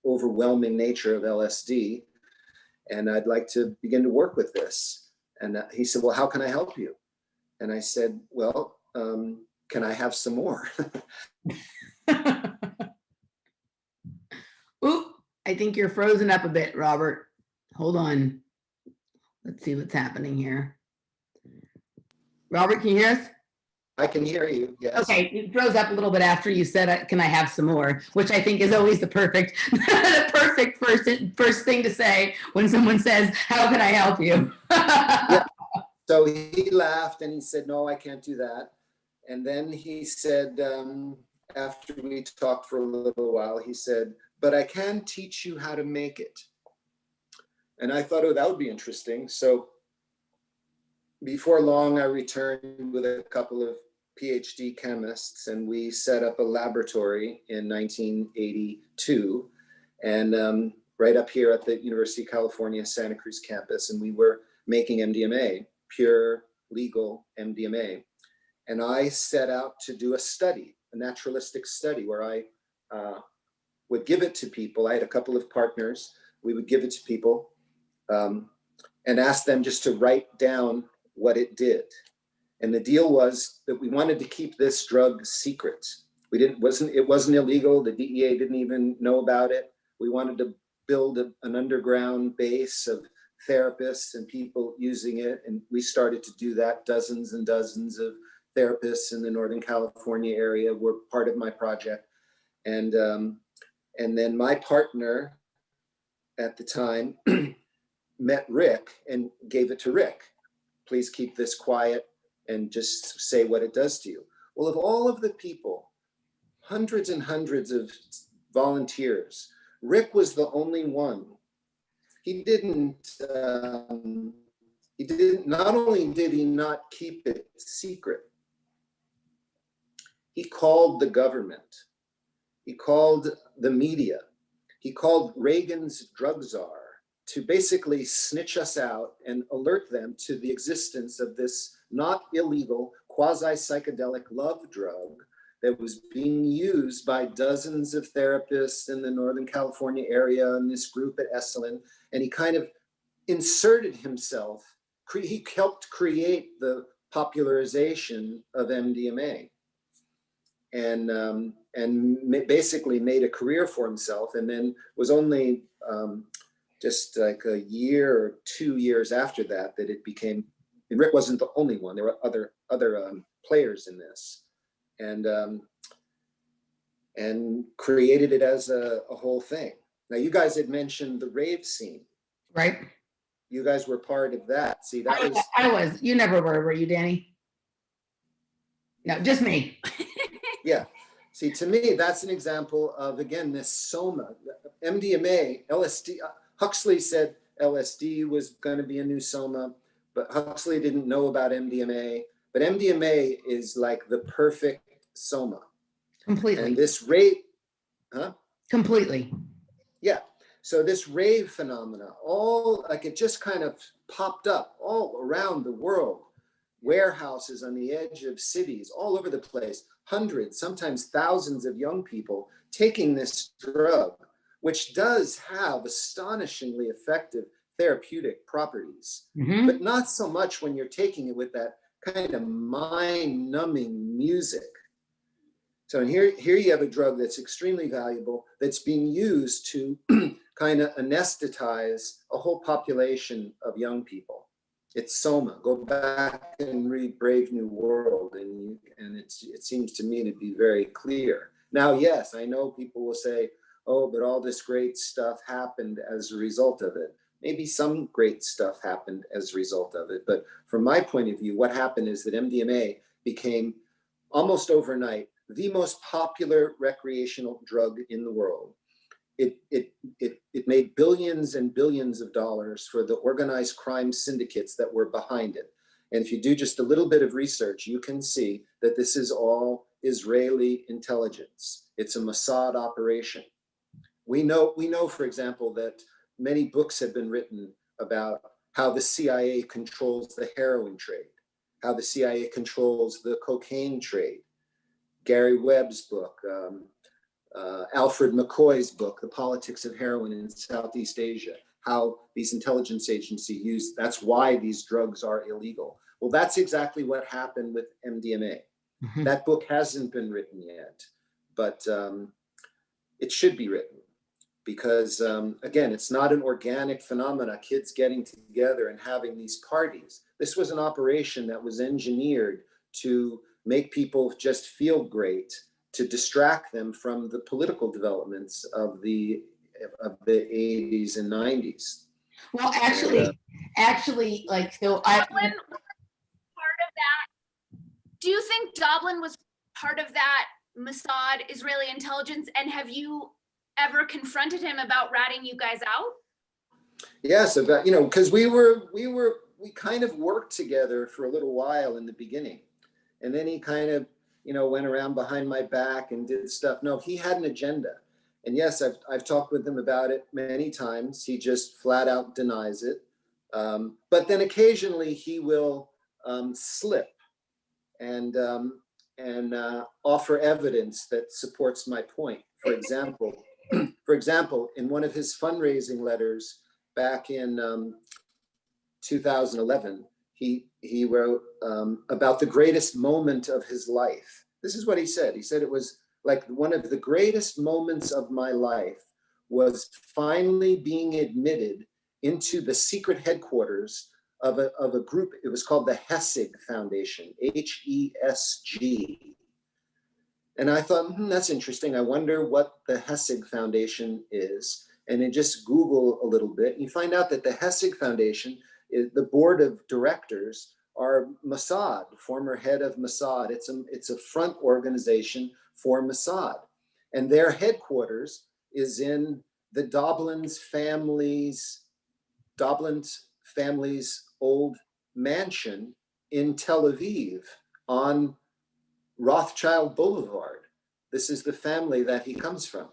overwhelming nature of LSD. And I'd like to begin to work with this. And he said, well, how can I help you? And I said, well, can I have some more? Oop, I think you're frozen up a bit, Robert. Hold on. Let's see what's happening here. Robert, can you hear us? I can hear you, yes. Okay, it froze up a little bit after you said, can I have some more? Which I think is always the perfect, first thing to say when someone says, how can I help you? Yeah. So he laughed and he said, no, I can't do that. And then he said, after we talked for a little while, he said, but I can teach you how to make it. And I thought, oh, that would be interesting. So before long, I returned with a couple of PhD chemists, and we set up a laboratory in 1982, and right up here at the University of California, Santa Cruz campus, and we were making MDMA, pure legal MDMA. And I set out to do a study, a naturalistic study, where I would give it to people. I had a couple of partners. We would give it to people and ask them just to write down what it did. And the deal was that we wanted to keep this drug secret. It wasn't illegal. The DEA didn't even know about it. We wanted to build an underground base of therapists and people using it. And we started to do that. Dozens and dozens of therapists in the Northern California area were part of my project. And then my partner at the time met Rick and gave it to Rick. Please keep this quiet and just say what it does to you. Well, of all of the people, hundreds and hundreds of volunteers, Rick was the only one. He didn't he didn't, not only did he not keep it secret, he called the government, he called the media, he called Reagan's drug czar to basically snitch us out and alert them to the existence of this not illegal quasi-psychedelic love drug that was being used by dozens of therapists in the Northern California area and this group at Esalen. And he kind of inserted himself, he helped create the popularization of MDMA and basically made a career for himself, and then was only just like a year or 2 years after that that it became, and Rick wasn't the only one, there were other players in this, and created it as a whole thing. Now you guys had mentioned the rave scene. Right. You guys were part of that. See, that was. I was. You never were you, Danny? No, just me. Yeah. See, to me, that's an example of, again, this soma. MDMA, LSD. Huxley said LSD was going to be a new soma, but Huxley didn't know about MDMA. But MDMA is like the perfect soma. Completely. And this rave, huh? Completely. Yeah. So this rave phenomena, all like it just kind of popped up all around the world. Warehouses on the edge of cities, all over the place, hundreds, sometimes thousands of young people taking this drug, which does have astonishingly effective therapeutic properties, but not so much when you're taking it with that kind of mind-numbing music. So here you have a drug that's extremely valuable, that's being used to kind of anesthetize a whole population of young people. It's soma. Go back and read Brave New World, and it seems to me to be very clear. Now, yes, I know people will say, oh, but all this great stuff happened as a result of it. Maybe some great stuff happened as a result of it. But from my point of view, what happened is that MDMA became almost overnight the most popular recreational drug in the world. It made billions and billions of dollars for the organized crime syndicates that were behind it. And if you do just a little bit of research, you can see that this is all Israeli intelligence. It's a Mossad operation. We know, for example, that many books have been written about how the CIA controls the heroin trade, how the CIA controls the cocaine trade. Gary Webb's book, Alfred McCoy's book, The Politics of Heroin in Southeast Asia, how these intelligence agencies use, that's why these drugs are illegal. Well, that's exactly what happened with MDMA. That book hasn't been written yet, but it should be written because, again, it's not an organic phenomena, kids getting together and having these parties. This was an operation that was engineered to make people just feel great, to distract them from the political developments of the 80s and 90s. Well, actually, like, so Dublin was part of that. Do you think Dublin was part of that Mossad Israeli intelligence? And have you ever confronted him about ratting you guys out? Yes, about, because we kind of worked together for a little while in the beginning. And then he kind of, went around behind my back and did stuff. No, he had an agenda. And yes, I've talked with him about it many times. He just flat out denies it. But then occasionally he will slip and offer evidence that supports my point. For example, in one of his fundraising letters back in 2011, he wrote about the greatest moment of his life. This is what he said. He said it was like one of the greatest moments of my life was finally being admitted into the secret headquarters of a group. It was called the Hesig Foundation, HESG. And I thought, that's interesting. I wonder what the Hesig Foundation is. And then just Google a little bit, and you find out that the Hesig Foundation, the board of directors are Mossad, former head of Mossad. It's a front organization for Mossad. And their headquarters is in the Dobblin's family's old mansion in Tel Aviv on Rothschild Boulevard. This is the family that he comes from.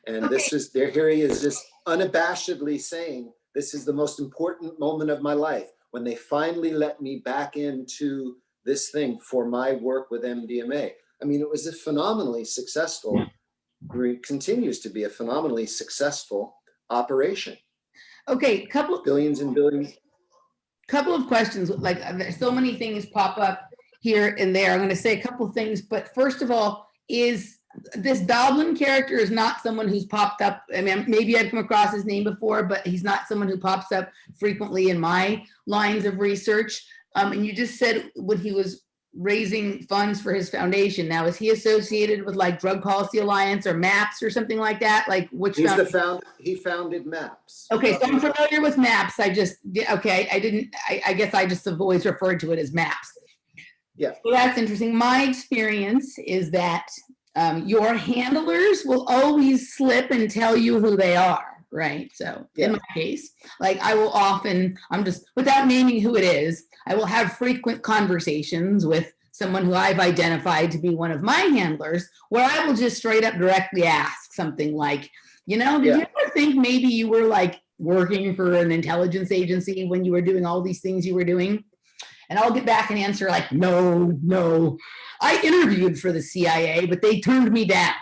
And this is there, here he is just unabashedly saying, this is the most important moment of my life, when they finally let me back into this thing for my work with MDMA. I mean, it was a phenomenally successful, it continues to be a phenomenally successful operation. Okay, Billions and billions. Couple of questions. Like, so many things pop up here and there. I'm going to say a couple of things, but first of all, is this Doblin character is not someone who's popped up. I mean, maybe I've come across his name before, but he's not someone who pops up frequently in my lines of research. And you just said when he was raising funds for his foundation. Now, is he associated with like Drug Policy Alliance or MAPS or something like that? Like, which He's the founder. He founded MAPS. Okay, so I'm familiar with MAPS. I guess I just have always referred to it as MAPS. Yeah. So that's interesting. My experience is that your handlers will always slip and tell you who they are, right? So in my case, like I will often, without naming who it is, I will have frequent conversations with someone who I've identified to be one of my handlers, where I will just straight up directly ask something like, did you ever think maybe you were like working for an intelligence agency when you were doing all these things you were doing? And I'll get back and answer like, no. I interviewed for the CIA, but they turned me down.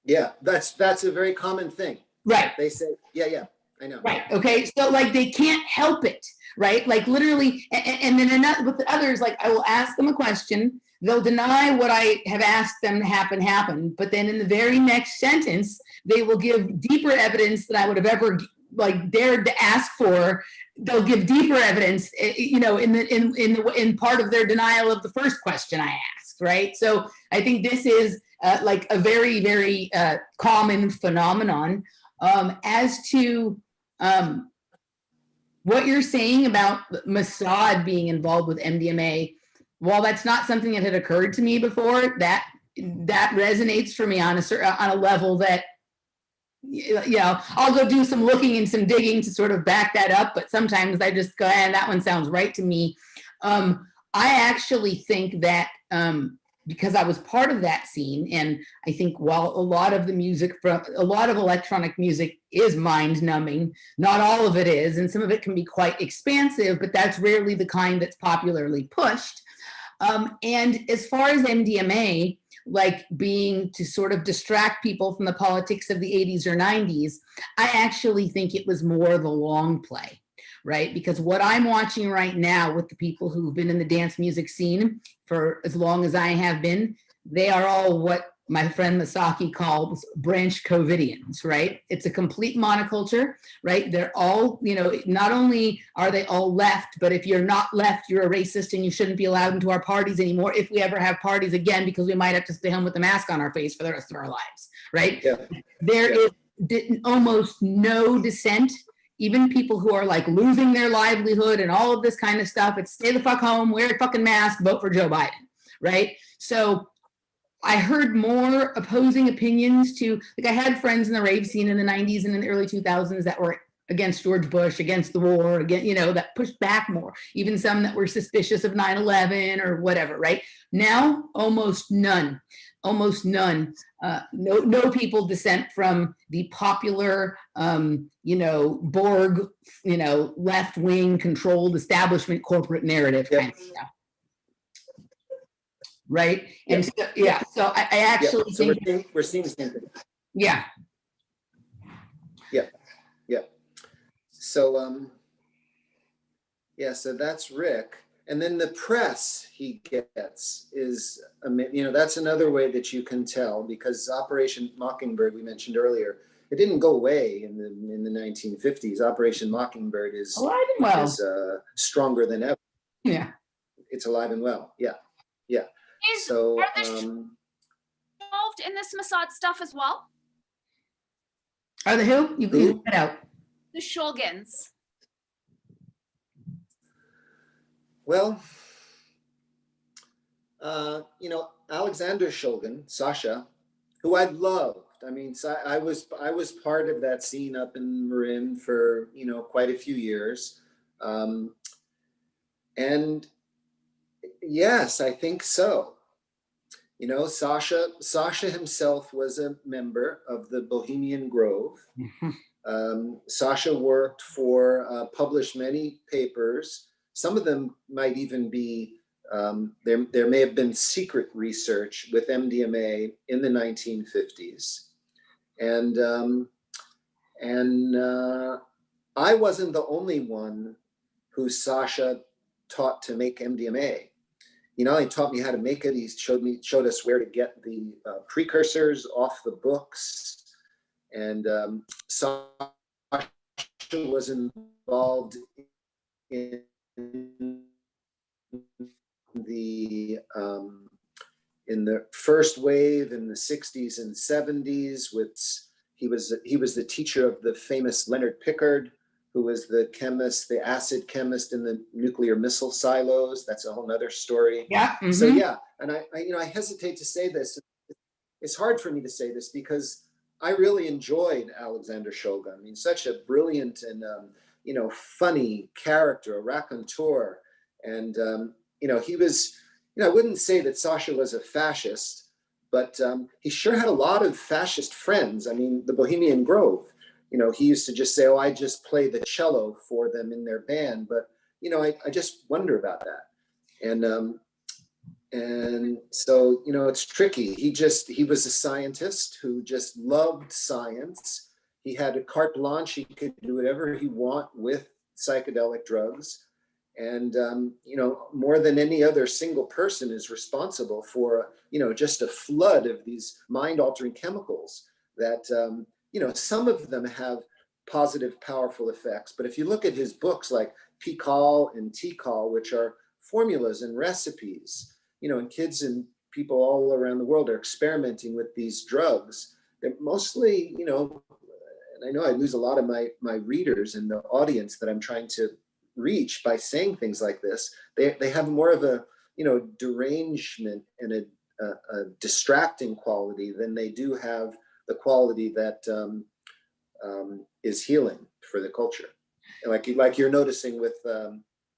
Yeah, that's a very common thing. Right. They say, yeah, I know. Right. Okay. So like they can't help it, right? Like literally, and then with the others, like I will ask them a question. They'll deny what I have asked them to happen. But then in the very next sentence, they will give deeper evidence than I would have ever like dared to ask for. They'll give deeper evidence, in part of their denial of the first question I asked, right? So I think this is like a very, very common phenomenon. As to what you're saying about Mossad being involved with MDMA, while that's not something that had occurred to me before, that resonates for me on a level that, I'll go do some looking and some digging to sort of back that up. But sometimes I just go, that one sounds right to me. I actually think that because I was part of that scene, and I think while a lot of electronic music is mind numbing, not all of it is, and some of it can be quite expansive, but that's rarely the kind that's popularly pushed. And as far as MDMA, like being to sort of distract people from the politics of the 80s or 90s, I actually think it was more the long play, right? Because what I'm watching right now with the people who've been in the dance music scene for as long as I have been, they are all what my friend Masaki calls branch Covidians, right? It's a complete monoculture, right? They're all, not only are they all left, but if you're not left, you're a racist and you shouldn't be allowed into our parties anymore if we ever have parties again, because we might have to stay home with the mask on our face for the rest of our lives, right? Yeah. There is almost no dissent. Even people who are like losing their livelihood and all of this kind of stuff, it's stay the fuck home, wear a fucking mask, vote for Joe Biden, right? So I heard more opposing opinions to, like I had friends in the rave scene in the 90s and in the early 2000s that were against George Bush, against the war, that pushed back more, even some that were suspicious of 9/11 or whatever, right? Now, almost none. No people dissent from the popular, Borg, left-wing controlled establishment corporate narrative kind of stuff. Right. And so I actually think we're seeing the same thing. Yeah. So so that's Rick. And then the press he gets is, that's another way that you can tell, because Operation Mockingbird, we mentioned earlier, it didn't go away in the 1950s. Operation Mockingbird is stronger than ever. Yeah. It's alive and well. Yeah. Are the involved in this Mossad stuff as well? Are the who? You cut out. The Shulgins. Well, Alexander Shulgin, Sasha, who I loved. I mean, I was part of that scene up in Marin for, quite a few years. And yes, I think so. You know, Sasha himself was a member of the Bohemian Grove. Sasha worked for, published many papers. Some of them might even be, there may have been secret research with MDMA in the 1950s. And I wasn't the only one who Sasha taught to make MDMA. He not only taught me how to make it, he showed us where to get the precursors off the books. And Sasha was involved in the first wave in the 60s and 70s. He was the teacher of the famous Leonard Pickard, who was the chemist, the acid chemist in the nuclear missile silos. That's a whole nother story. Yeah. So yeah, and I hesitate to say this. It's hard for me to say this because I really enjoyed Alexander Shulgin. I mean, such a brilliant and funny character, a raconteur, and he was. I wouldn't say that Sasha was a fascist, but he sure had a lot of fascist friends. I mean, the Bohemian Grove. He used to just say, "Oh, I just play the cello for them in their band," but I just wonder about that, and so it's tricky. He was a scientist who just loved science. He had a carte blanche. He could do whatever he want with psychedelic drugs, and more than any other single person is responsible for just a flood of these mind-altering chemicals that. Some of them have positive, powerful effects. But if you look at his books like P-Call and T-Call, which are formulas and recipes, and kids and people all around the world are experimenting with these drugs. They're mostly, and I know I lose a lot of my readers and the audience that I'm trying to reach by saying things like this. They have more of a, derangement and a distracting quality than they do have the quality that is healing for the culture, like you're noticing with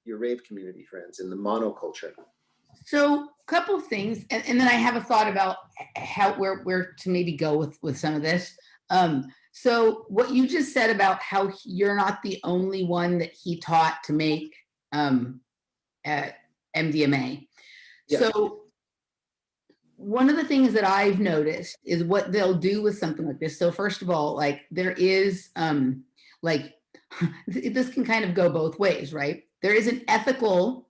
your rave community friends in the monoculture. So a couple of things, and then I have a thought about how where to maybe go with some of this. So what you just said about how you're not the only one that he taught to make MDMA. Yeah. So one of the things that I've noticed is what they'll do with something like this. So first of all, like there is this can kind of go both ways, right? There is an ethical,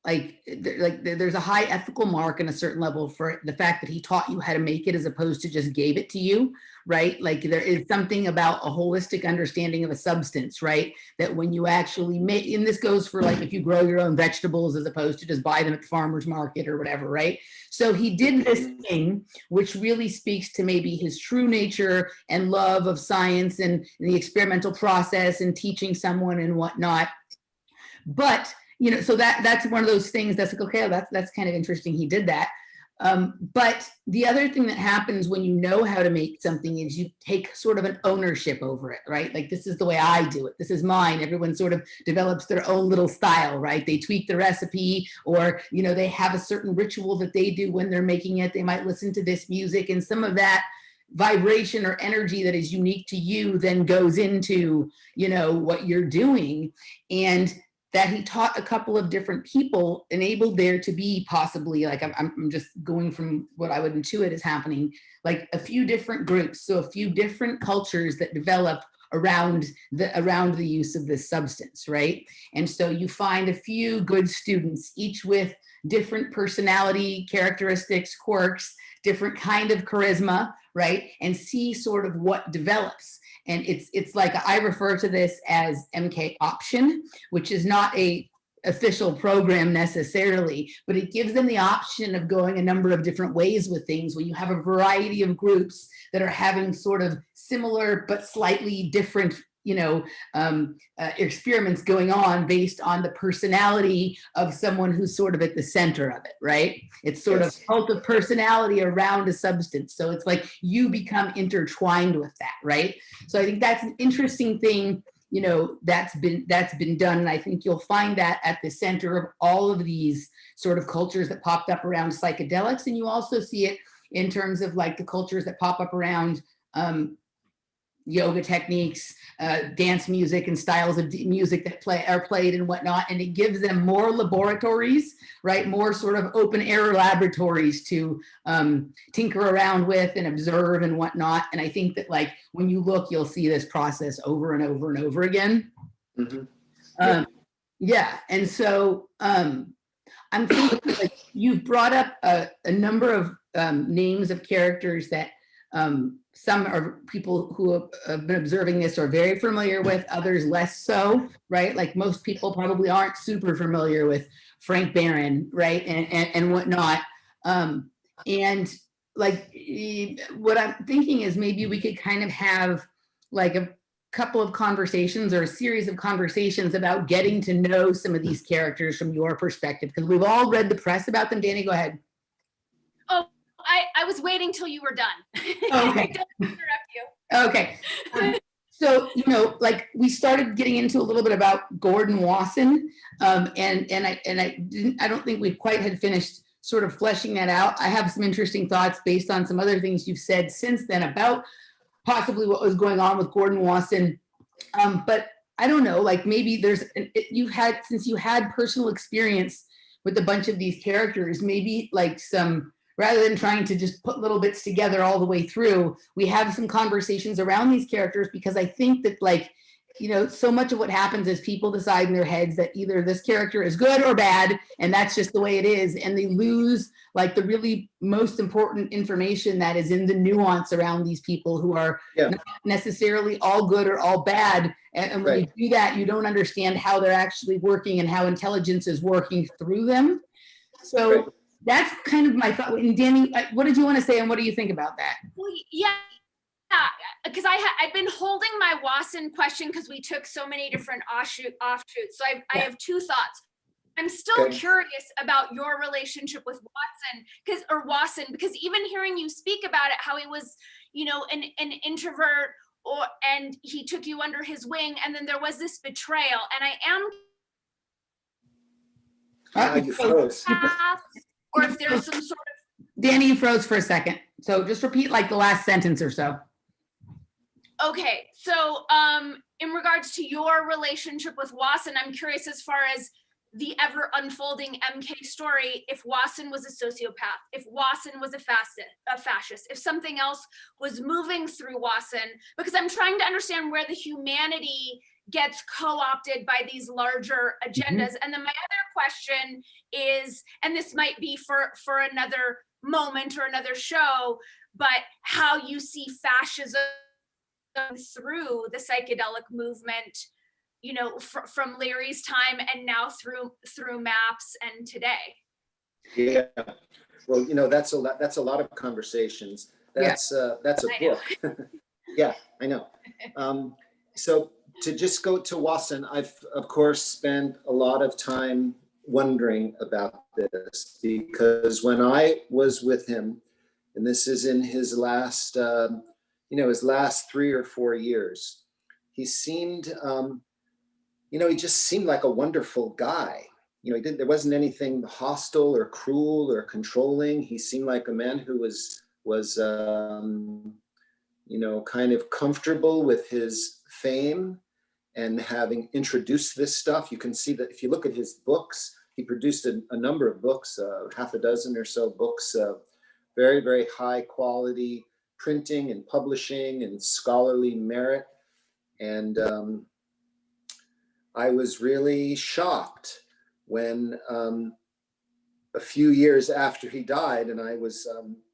there's a high ethical mark and a certain level for the fact that he taught you how to make it as opposed to just gave it to you, right? Like there is something about a holistic understanding of a substance, right? That when you actually make, and this goes for like if you grow your own vegetables as opposed to just buy them at the farmer's market or whatever, right? So he did this thing, which really speaks to maybe his true nature and love of science and the experimental process and teaching someone and whatnot. But so that's one of those things that's like, okay, that's kind of interesting. He did that. But the other thing that happens when you know how to make something is you take sort of an ownership over it, right? Like, this is the way I do it. This is mine. Everyone sort of develops their own little style, right? They tweak the recipe, or, they have a certain ritual that they do when they're making it. They might listen to this music, and some of that vibration or energy that is unique to you then goes into, what you're doing. And that he taught a couple of different people enabled there to be possibly, like, I'm just going from what I would intuit is happening, like a few different groups, so a few different cultures that develop around the use of this substance, right? And so you find a few good students, each with different personality characteristics, quirks, different kind of charisma, right? And see sort of what develops. And it's like, I refer to this as MK option, which is not a official program necessarily, but it gives them the option of going a number of different ways with things when you have a variety of groups that are having sort of similar but slightly different experiments going on based on the personality of someone who's sort of at the center of it, right? It's sort of cult of personality around a substance. So it's like you become intertwined with that, right? So I think that's an interesting thing you know, that's been done. And I think you'll find that at the center of all of these sort of cultures that popped up around psychedelics. And you also see it in terms of like the cultures that pop up around yoga techniques, dance music, and styles of music that are played and whatnot. And it gives them more laboratories, right? More sort of open air laboratories to tinker around with and observe and whatnot. And I think that like when you look, you'll see this process over and over and over again. Mm-hmm. Yeah. And so I'm thinking like you've brought up a number of names of characters that some are people who have been observing this are very familiar with, others less so, right? Like most people probably aren't super familiar with Frank Barron, right? And whatnot. And like what I'm thinking is maybe we could kind of have like a couple of conversations or a series of conversations about getting to know some of these characters from your perspective, because we've all read the press about them. Dani, go ahead. Oh, I was waiting till you were done. Okay. Don't interrupt you. Okay. So, you know, like we started getting into a little bit about Gordon Wasson, and I don't think we quite had finished sort of fleshing that out. I have some interesting thoughts based on some other things you've said since then about possibly what was going on with Gordon Wasson. But I don't know, like maybe since you had personal experience with a bunch of these characters, maybe like some, rather than trying to just put little bits together all the way through, we have some conversations around these characters, because I think that like, you know, so much of what happens is people decide in their heads that either this character is good or bad, and that's just the way it is. And they lose like the really most important information that is in the nuance around these people who are not necessarily all good or all bad. And when you do that, you don't understand how they're actually working and how intelligence is working through them. So that's kind of my thought. And Dani, what did you want to say, and what do you think about that? Well, yeah, because I've been holding my Wasson question because we took so many different offshoots. So I have two thoughts. I'm still curious about your relationship with Wasson, because even hearing you speak about it, how he was, you know, an introvert, and he took you under his wing, and then there was this betrayal, and I am You froze. or if there's some sort of Dani, you froze for a second. So just repeat like the last sentence or so. Okay, so in regards to your relationship with Wasson, I'm curious as far as the ever unfolding MK story, if Wasson was a sociopath, if Wasson was a fascist, if something else was moving through Wasson, because I'm trying to understand where the humanity gets co-opted by these larger agendas. And then my other question is, and this might be for another moment or another show, but how you see fascism through the psychedelic movement, you know, from Larry's time and now through MAPS and today. Yeah, well, you know, that's a lot of conversations. That's a book. Yeah, I know. So to just go to Wasson, I've of course spent a lot of time wondering about this, because when I was with him, and this is in his last, his last 3 or 4 years, he seemed, he just seemed like a wonderful guy. You know, there wasn't anything hostile or cruel or controlling. He seemed like a man who was kind of comfortable with his fame and having introduced this stuff. You can see that if you look at his books, he produced a number of books, half a dozen or so books, very, very high quality printing and publishing and scholarly merit. And I was really shocked when a few years after he died, and I was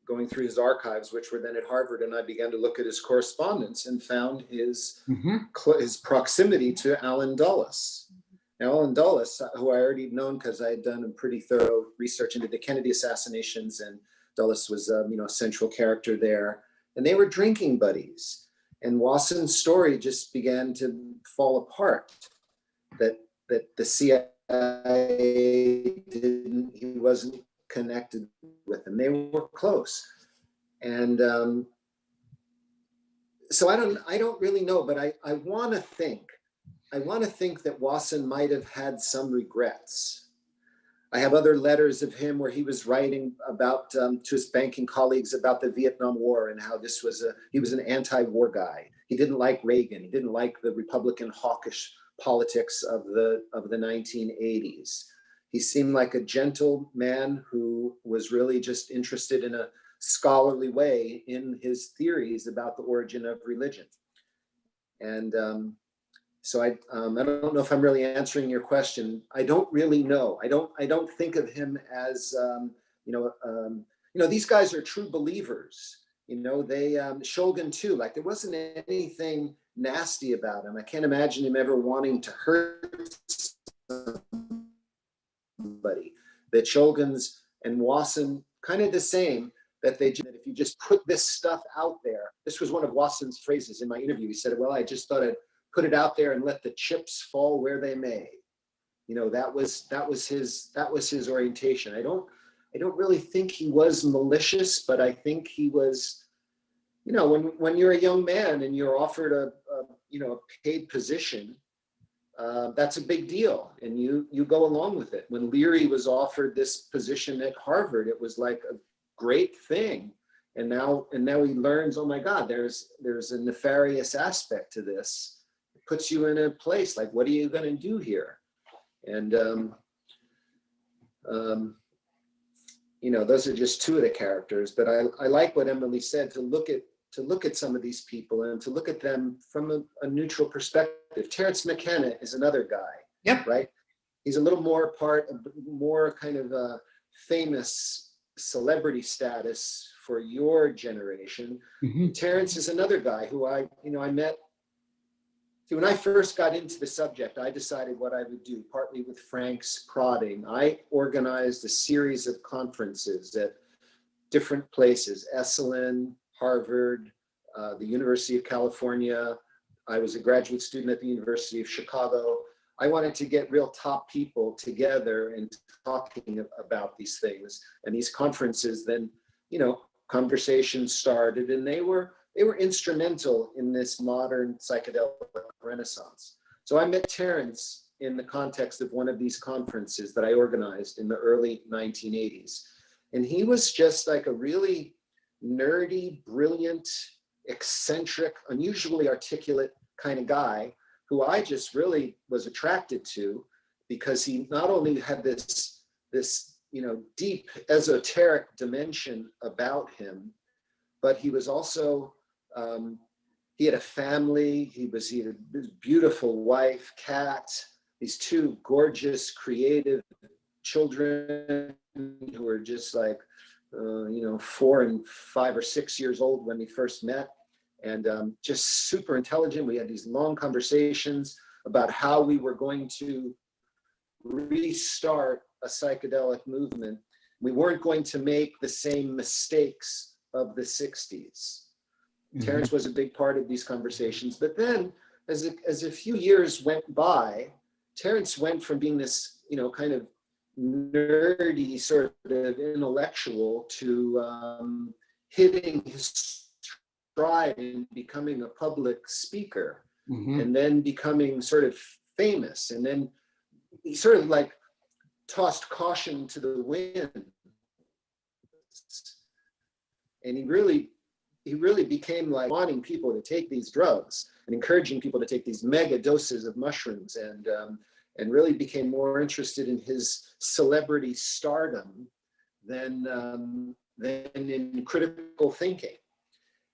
going through his archives, which were then at Harvard, and I began to look at his correspondence and found his proximity to Alan Dulles. Now, Alan Dulles, who I already known because I had done a pretty thorough research into the Kennedy assassinations, and Dulles was a central character there, and they were drinking buddies. And Wasson's story just began to fall apart. That the CIA he wasn't connected with them. They were close. And so I don't really know, but I want to think I want to think that Wasson might have had some regrets. I have other letters of him where he was writing about to his banking colleagues about the Vietnam War and how he was an anti-war guy. He didn't like Reagan. He didn't like the Republican hawkish politics of the 1980s. He seemed like a gentle man who was really just interested in a scholarly way in his theories about the origin of religion. And so I don't know if I'm really answering your question. I don't really know. I don't think of him as these guys are true believers. They Shulgin too. Like there wasn't anything nasty about him. I can't imagine him ever wanting to hurt somebody. That Shulgin's and Wasson kind of the same. That if you just put this stuff out there. This was one of Wasson's phrases in my interview. He said, "Well, I just thought I'd put it out there and let the chips fall where they may." That was his orientation. I don't really think he was malicious, but I think he was, when you're a young man and you're offered a paid position, that's a big deal, and you go along with it. When Leary was offered this position at Harvard, it was like a great thing, and now he learns, oh my God, there's a nefarious aspect to this. Puts you in a place like, what are you going to do here? And those are just two of the characters. But I like what Emily said, to look at some of these people and to look at them from a neutral perspective. Terence McKenna is another guy. Yep. Right. He's a little more kind of a famous celebrity status for your generation. Mm-hmm. Terence is another guy who I met. See, when I first got into the subject, I decided what I would do, partly with Frank's prodding. I organized a series of conferences at different places, Esalen, Harvard, the University of California. I was a graduate student at the University of Chicago. I wanted to get real top people together and talking about these things. And these conferences then, conversations started, and they were instrumental in this modern psychedelic renaissance. So I met Terence in the context of one of these conferences that I organized in the early 1980s. And he was just like a really nerdy, brilliant, eccentric, unusually articulate kind of guy who I just really was attracted to, because he not only had this deep esoteric dimension about him, but he was also, he had a family, he had a beautiful wife, cat, these two gorgeous, creative children who were just like, 4 and 5 or 6 years old when we first met, and just super intelligent. We had these long conversations about how we were going to restart a psychedelic movement. We weren't going to make the same mistakes of the 60s. Mm-hmm. Terence was a big part of these conversations. But then as a few years went by, Terence went from being this, kind of nerdy sort of intellectual to hitting his stride and becoming a public speaker, mm-hmm. and then becoming sort of famous. And then he sort of like tossed caution to the wind. And he really became like wanting people to take these drugs and encouraging people to take these mega doses of mushrooms, and really became more interested in his celebrity stardom than in critical thinking.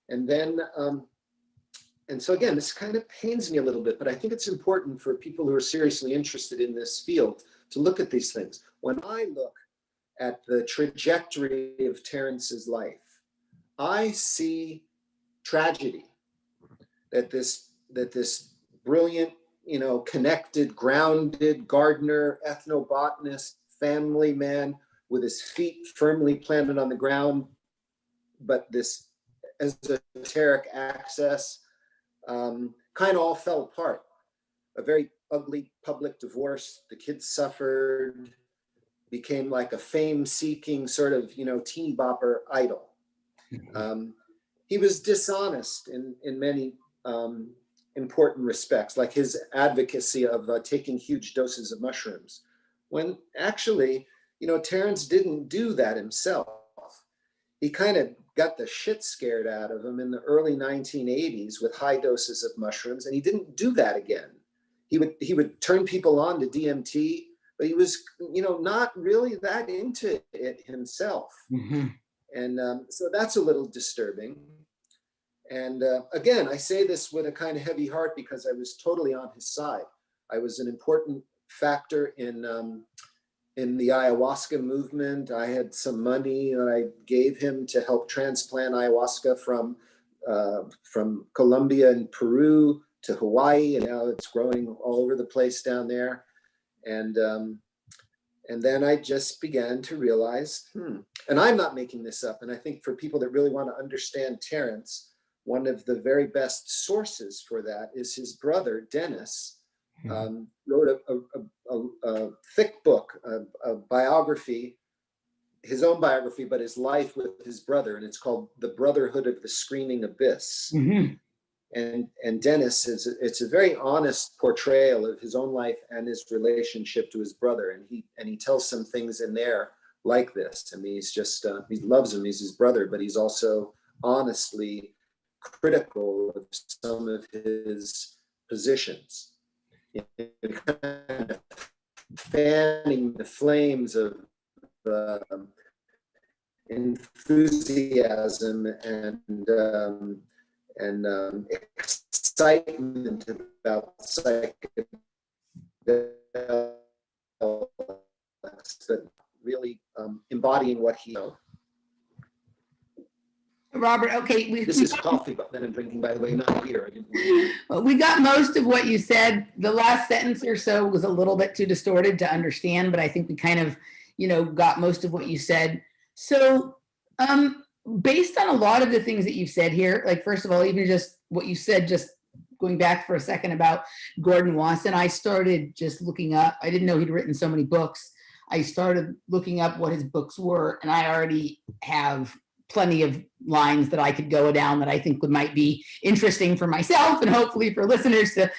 And then, and so again, this kind of pains me a little bit, but I think it's important for people who are seriously interested in this field to look at these things. When I look at the trajectory of Terence's life, I see tragedy. That this brilliant, connected, grounded gardener, ethnobotanist, family man with his feet firmly planted on the ground, but this esoteric access kind of all fell apart. A very ugly public divorce. The kids suffered, became like a fame-seeking sort of, teeny bopper idol. He was dishonest in many important respects, like his advocacy of taking huge doses of mushrooms, when actually, you know, Terence didn't do that himself. He kind of got the shit scared out of him in the early 1980s with high doses of mushrooms, and he didn't do that again. He would turn people on to DMT, but he was, you know, not really that into it himself. Mm-hmm. And so that's a little disturbing. And again, I say this with a kind of heavy heart because I was totally on his side. I was an important factor in the ayahuasca movement. I had some money that I gave him to help transplant ayahuasca from Colombia and Peru to Hawaii, and now it's growing all over the place down there. And then I just began to realize, and I'm not making this up. And I think for people that really want to understand Terence, one of the very best sources for that is his brother, Dennis, wrote a thick book, a biography, his own biography, but his life with his brother. And it's called The Brotherhood of the Screaming Abyss. Mm-hmm. And Dennis, it's a very honest portrayal of his own life and his relationship to his brother. And he tells some things in there like this. I mean, he's just, he loves him, he's his brother, but he's also honestly critical of some of his positions. Kind of fanning the flames of enthusiasm and excitement about psychedelics, but really embodying what he knows. Robert, okay. This is coffee, but then I'm drinking, by the way, not beer. Well, we got most of what you said. The last sentence or so was a little bit too distorted to understand, but I think we kind of, you know, got most of what you said. So based on a lot of the things that you've said here, like, first of all, even just what you said, just going back for a second about Gordon Wasson, I started just looking up. I didn't know he'd written so many books. I started looking up what his books were, and I already have plenty of lines that I could go down that I think might be interesting for myself and hopefully for listeners to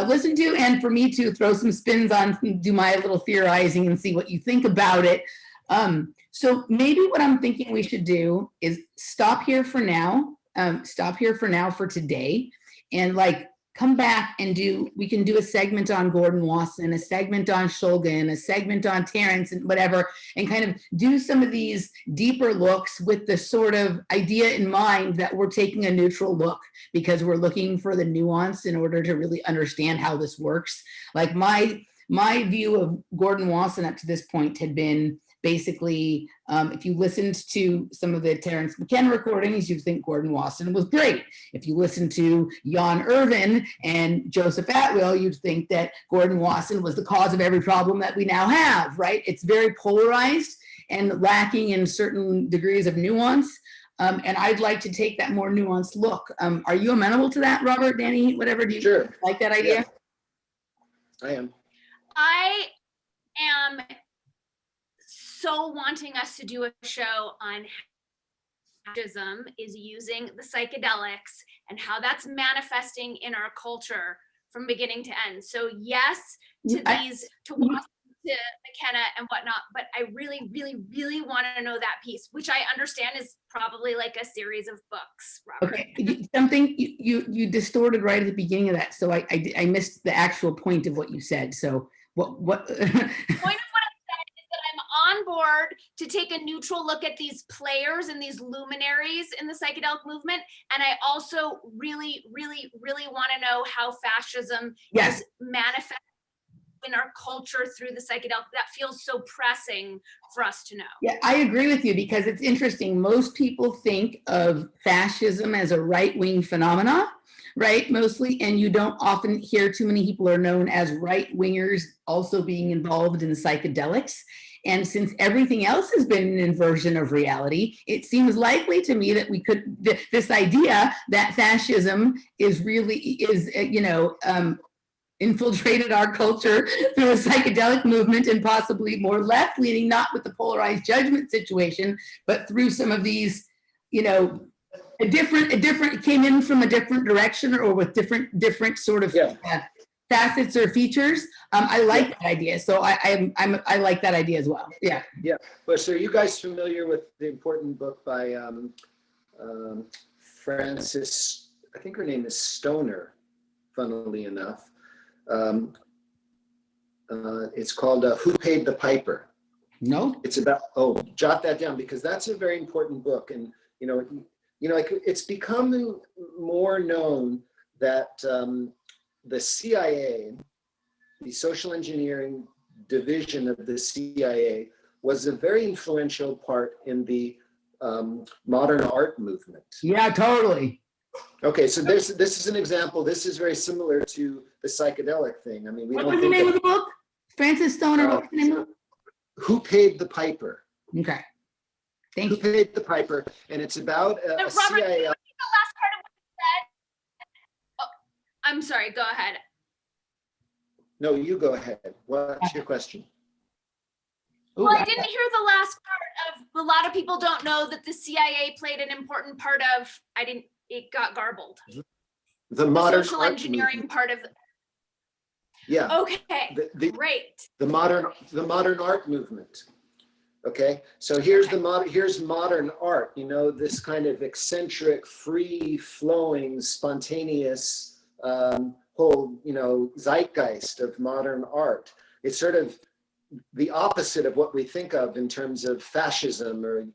listen to, and for me to throw some spins on, do my little theorizing and see what you think about it. So maybe what I'm thinking we should do is stop here for now for today, and like come back and we can do a segment on Gordon Wasson, a segment on Shulgin, a segment on Terence and whatever, and kind of do some of these deeper looks with the sort of idea in mind that we're taking a neutral look because we're looking for the nuance in order to really understand how this works. Like my view of Gordon Wasson up to this point had been basically, if you listened to some of the Terence McKenna recordings, you'd think Gordon Wasson was great. If you listen to Jan Irvin and Joseph Atwill, you'd think that Gordon Wasson was the cause of every problem that we now have, right? It's very polarized and lacking in certain degrees of nuance. And I'd like to take that more nuanced look. Are you amenable to that, Robert, Danny, whatever? Do you Sure. like that idea? Yeah. I am. I am so wanting us to do a show on how fascism is using the psychedelics and how that's manifesting in our culture from beginning to end. So yes, to Wasson, to McKenna and whatnot, but I really, really, really want to know that piece, which I understand is probably like a series of books, Robert. Okay, something you distorted right at the beginning of that, so I missed the actual point of what you said. So what? The point of what I said is that I'm on board to take a neutral look at these players and these luminaries in the psychedelic movement, and I also really, really, really want to know how fascism is manifesting in our culture through the psychedelic. That feels so pressing for us to know. Yeah, I agree with you because it's interesting. Most people think of fascism as a right-wing phenomena, right? Mostly, and you don't often hear too many people are known as right-wingers also being involved in psychedelics. And since everything else has been an inversion of reality, it seems likely to me that we could, this idea that fascism is infiltrated our culture through a psychedelic movement and possibly more left-leaning, not with the polarized judgment situation, but through some of these, a different came in from a different direction or with different sort of Yeah. facets or features. I like that idea. So I like that idea as well. Yeah. Yeah. Well, so are you guys familiar with the important book by Frances, I think her name is Stoner, funnily enough. It's called Who Paid the Piper? No. It's about, jot that down, because that's a very important book. And, it's becoming more known that the CIA, the social engineering division of the CIA, was a very influential part in the modern art movement. Yeah, totally. Okay, so this is an example. This is very similar to the psychedelic thing. I mean, we What don't was the think name of of the book? Francis Stoner. What was the name of it? Who Paid the Piper? Okay. Thank Who you. Paid the Piper? And it's about a Robert, CIA. can you repeat the last part of what you said? Oh, I'm sorry, go ahead. No, you go ahead. What's your question? Ooh, Well, I didn't hear the last part of, a lot of people don't know that the CIA played an important part of, it got garbled. The The modern social art engineering movement. part of, Yeah. okay, great. The modern art movement. Okay, so here's modern art. This kind of eccentric, free flowing, spontaneous whole zeitgeist of modern art. It's sort of the opposite of what we think of in terms of fascism or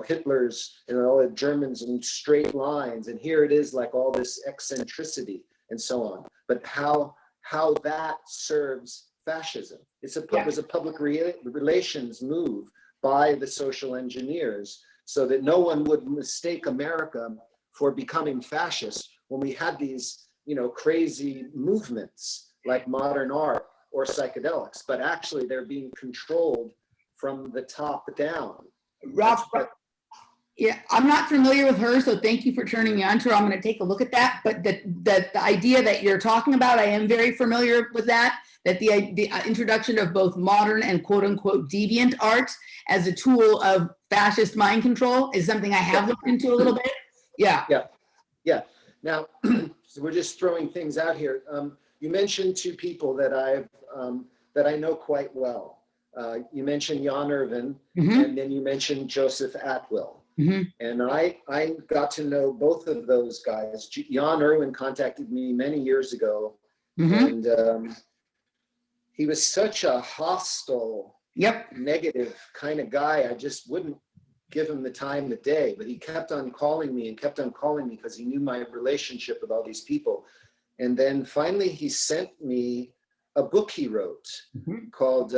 Hitler's all the Germans in straight lines, and here it is like all this eccentricity and so on. But how that serves fascism? It was a public relations move by the social engineers so that no one would mistake America for becoming fascist when we had these crazy movements like modern art or psychedelics, but actually they're being controlled from the top down. Rob, yeah, I'm not familiar with her, so thank you for turning me on to her. I'm going to take a look at that. But the idea that you're talking about, I am very familiar with that. That the introduction of both modern and quote unquote deviant art as a tool of fascist mind control is something I have looked into a little bit. Yeah. Yeah. Now, so we're just throwing things out here. You mentioned two people that I know quite well. You mentioned Jan Irvin, and then you mentioned Joseph Atwill. And I got to know both of those guys. Jan Irvin contacted me many years ago, and he was such a hostile, negative kind of guy. I just wouldn't give him the time of day, but he kept on calling me because he knew my relationship with all these people. And then finally he sent me a book he wrote called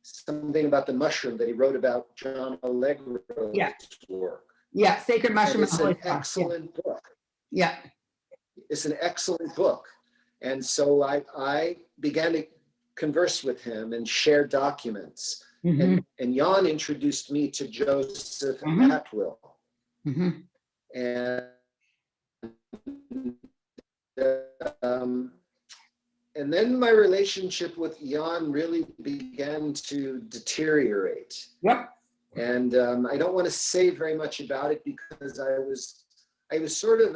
something about the mushroom that he wrote about John Allegro's work. Yeah, Sacred Mushroom. And it's an excellent book. Yeah. It's an excellent book. And so I began to converse with him and share documents. And Jan introduced me to Joseph Atwill. And then my relationship with Jan really began to deteriorate. And I don't want to say very much about it because I was sort of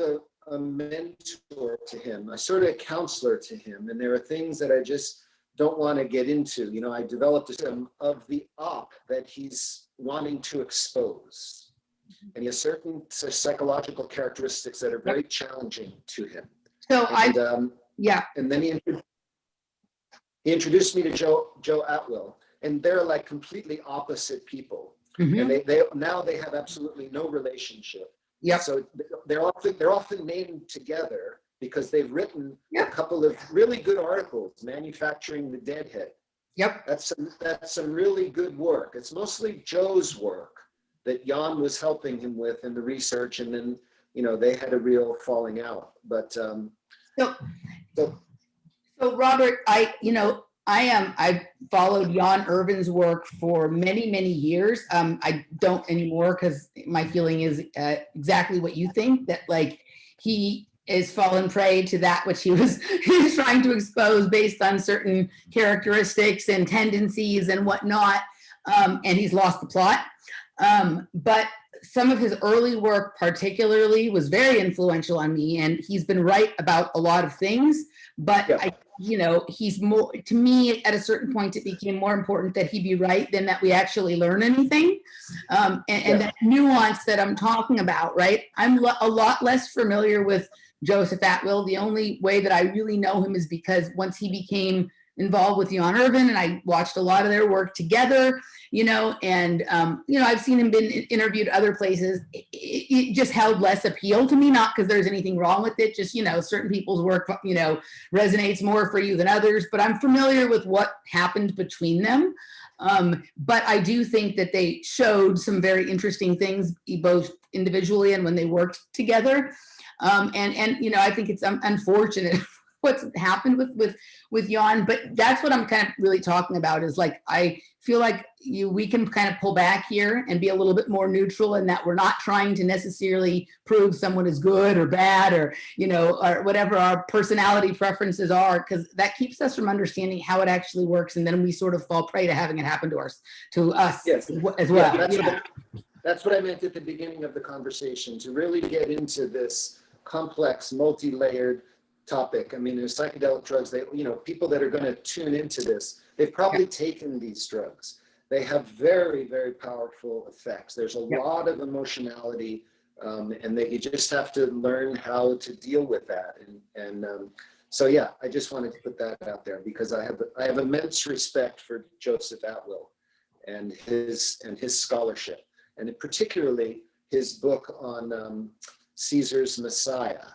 a mentor to him, a sort of a counselor to him. And there are things that I just don't want to get into. I developed a system of the op that he's wanting to expose. And he has certain psychological characteristics that are very challenging to him. So and then he introduced me to Joe Atwill, and they're like completely opposite people. And they now have absolutely no relationship. So they're often named together because they've written a couple of really good articles, Manufacturing the Deadhead. That's some really good work. It's mostly Joe's work that Jan was helping him with in the research, and then they had a real falling out. But so Robert, I've followed Jan Irvin's work for many, many years. I don't anymore because my feeling is exactly what you think, that like he is fallen prey to that which he was trying to expose based on certain characteristics and tendencies and whatnot, and he's lost the plot. But some of his early work particularly was very influential on me, and he's been right about a lot of things, but Yeah. he's more, to me, at a certain point, it became more important that he be right than that we actually learn anything. And that nuance that I'm talking about, right? I'm a lot less familiar with Joseph Atwill. The only way that I really know him is because once he became involved with Jan Irvin, and I watched a lot of their work together, and I've seen him been interviewed other places. It just held less appeal to me, not because there's anything wrong with it, just, certain people's work, resonates more for you than others, but I'm familiar with what happened between them. But I do think that they showed some very interesting things, both individually and when they worked together. I think it's unfortunate what's happened with Jan, but that's what I'm kind of really talking about, is like, I feel like we can kind of pull back here and be a little bit more neutral, in that we're not trying to necessarily prove someone is good or bad, or or whatever our personality preferences are, because that keeps us from understanding how it actually works, and then we sort of fall prey to having it happen to us Yes. as well. Yeah, that's what I meant at the beginning of the conversation, to really get into this complex, multi-layered topic. I mean, there's psychedelic drugs, people that are going to tune into this, they've probably taken these drugs. They have very, very powerful effects. There's a lot of emotionality, and that you just have to learn how to deal with that. So yeah, I just wanted to put that out there, because I have immense respect for Joseph Atwill and his scholarship, and particularly his book on Caesar's Messiah,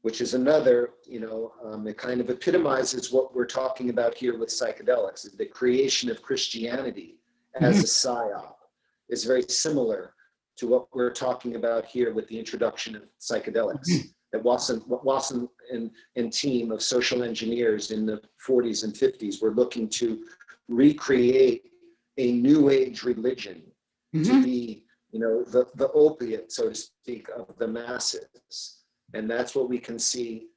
which is another, it kind of epitomizes what we're talking about here with psychedelics. The creation of Christianity as a psyop is very similar to what we're talking about here with the introduction of psychedelics. That Watson and team of social engineers in the 40s and 50s were looking to recreate a new age religion to be, the opiate, so to speak, of the masses. And that's what we can see,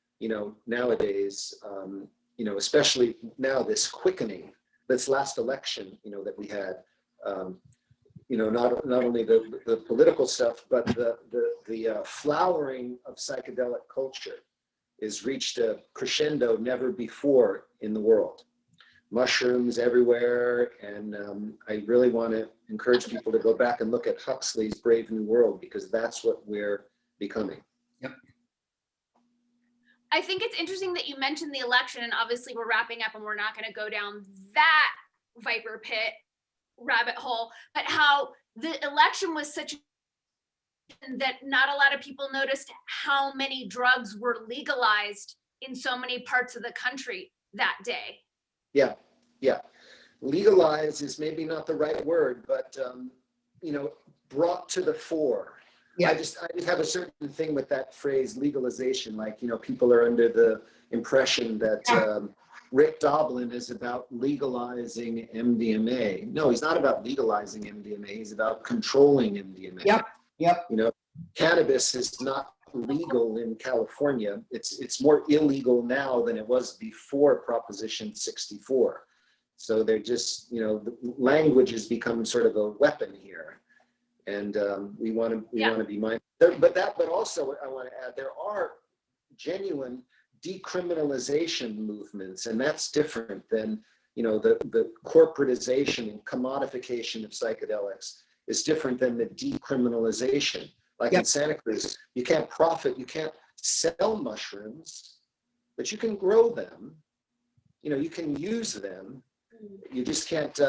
nowadays, especially now, this quickening, this last election, that we had, not only the political stuff, but the flowering of psychedelic culture is reached a crescendo never before in the world. Mushrooms everywhere, and I really want to encourage people to go back and look at Huxley's Brave New World, because that's what we're becoming. Yep. I think it's interesting that you mentioned the election, and obviously we're wrapping up and we're not going to go down that viper pit rabbit hole, but how the election was such that not a lot of people noticed how many drugs were legalized in so many parts of the country that day. Yeah. Legalize is maybe not the right word, but brought to the fore. Yeah. I just have a certain thing with that phrase, legalization. Like, people are under the impression that Rick Doblin is about legalizing MDMA. No, he's not about legalizing MDMA. He's about controlling MDMA. Yep. Cannabis is not legal in California. It's more illegal now than it was before Proposition 64. So they're just, the language has become sort of a weapon here. And we want to be mindful. But also I want to add, there are genuine decriminalization movements, and that's different than the corporatization and commodification of psychedelics is different than the decriminalization. Like in Santa Cruz, you can't sell mushrooms, but you can grow them. You can use them. You just can't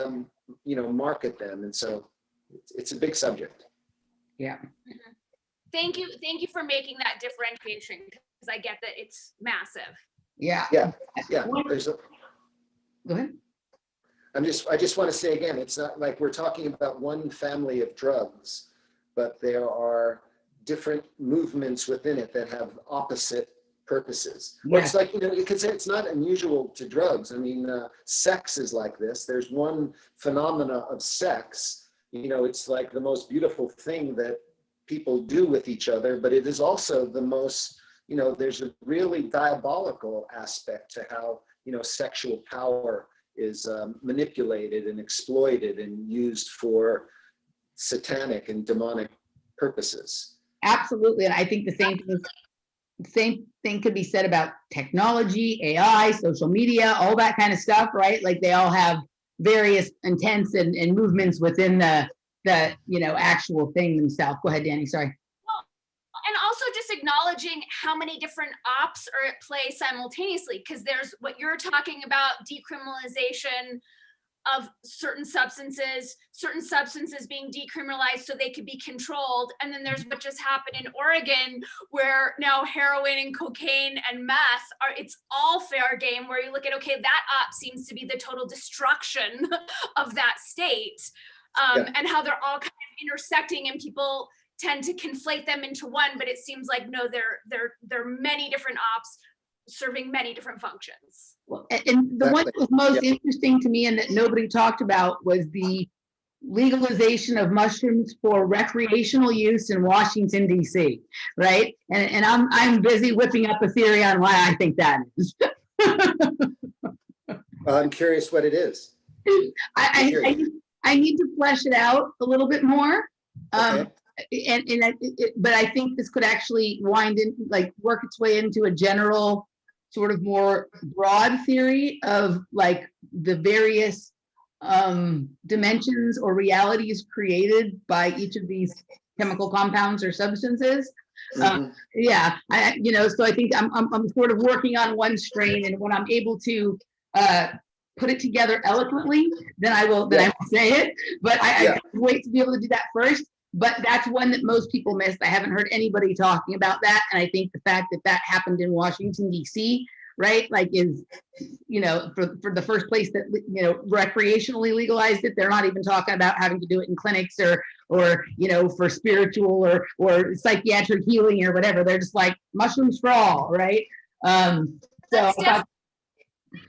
market them, and so it's a big subject. Yeah. Thank you for making that differentiation, because I get that it's massive. Yeah. Go ahead. I just want to say again, it's not like we're talking about one family of drugs, but there are different movements within it that have opposite purposes. Or it's like, you could say it's not unusual to drugs. I mean, sex is like this. There's one phenomena of sex. It's like the most beautiful thing that people do with each other, but it is also the most, there's a really diabolical aspect to how, sexual power is manipulated and exploited and used for satanic and demonic purposes. Absolutely. And I think the same thing could be said about technology, AI, social media, all that kind of stuff, right? Like they all have various intents and movements within the actual thing themselves. Go ahead, Dani. Sorry. And also just acknowledging how many different ops are at play simultaneously, because there's what you're talking about, decriminalization of certain substances being decriminalized so they could be controlled. And then there's what just happened in Oregon, where now heroin and cocaine and meth it's all fair game, where you look at, okay, that op seems to be the total destruction of that state. And how they're all kind of intersecting, and people tend to conflate them into one, but it seems like, no, they're many different ops serving many different functions. Well, and the one that was most interesting to me and that nobody talked about was the legalization of mushrooms for recreational use in Washington, D.C., right? And I'm busy whipping up a theory on why I think that is. I'm curious what it is. I need to flesh it out a little bit more. Okay. But I think this could actually work its way into a general sort of more broad theory of like the various dimensions or realities created by each of these chemical compounds or substances. So I think I'm sort of working on one strain, and when I'm able to put it together eloquently, then I will say it. But I wait to be able to do that first. But that's one that most people missed. I haven't heard anybody talking about that. And I think the fact that that happened in Washington, D.C., right, like is, for the first place that, recreationally legalized it, they're not even talking about having to do it in clinics or for spiritual or psychiatric healing or whatever. They're just like mushrooms for all, right? Robert,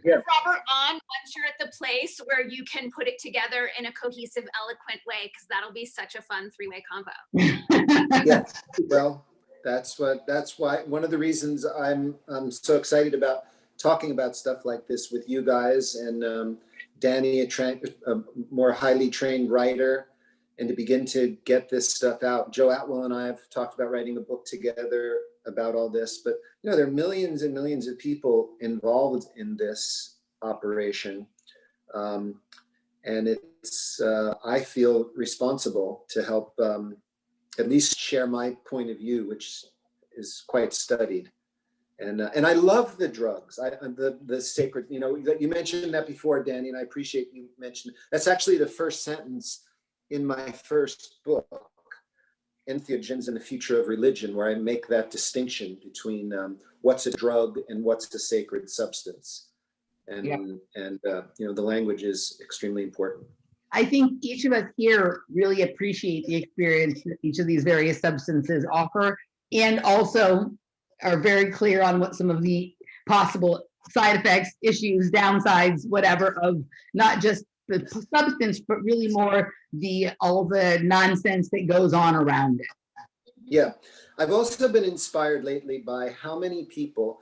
once you're at the place where you can put it together in a cohesive, eloquent way, because that'll be such a fun three-way combo. Yeah, well, that's why one of the reasons I'm so excited about talking about stuff like this with you guys, and Dani, a more highly trained writer, and to begin to get this stuff out. Joe Atwell and I have talked about writing a book together about all this, but there are millions and millions of people involved in this operation. And it's, I feel responsible to help at least share my point of view, which is quite studied. And I love the drugs, the sacred, you mentioned that before, Dani, and I appreciate you mentioned, that's actually the first sentence in my first book, Entheogens and the Future of Religion, where I make that distinction between what's a drug and what's a sacred substance. And the language is extremely important. I think each of us here really appreciate the experience that each of these various substances offer, and also are very clear on what some of the possible side effects, issues, downsides, whatever, of not just the substance, but really more all the nonsense that goes on around it. Yeah, I've also been inspired lately by how many people,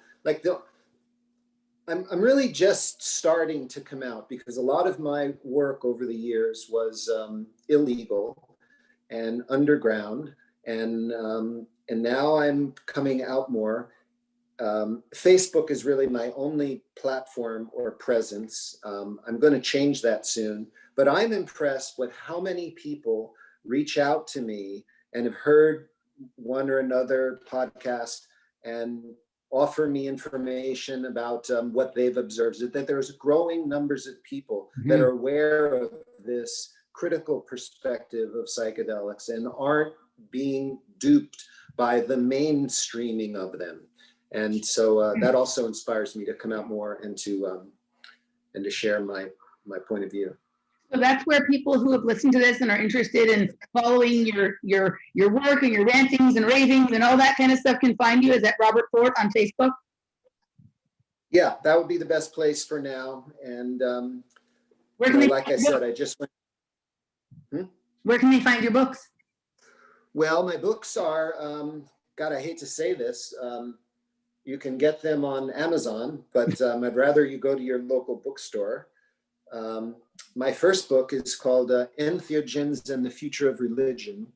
I'm really just starting to come out, because a lot of my work over the years was illegal and underground, and now I'm coming out more. Facebook is really my only platform or presence. I'm going to change that soon, but I'm impressed with how many people reach out to me and have heard one or another podcast and offer me information about what they've observed, that there's growing numbers of people that are aware of this critical perspective of psychedelics and aren't being duped by the mainstreaming of them. And so that also inspires me to come out more and to share my point of view. So that's where people who have listened to this and are interested in following your work and your rantings and ravings and all that kind of stuff can find you. Is at Robert Forte on Facebook? Yeah, that would be the best place for now. And like I said, I just went. Where can they find your books? Well, my books are, God, I hate to say this. You can get them on Amazon, but I'd rather you go to your local bookstore. my first book is called Entheogens and the Future of Religion.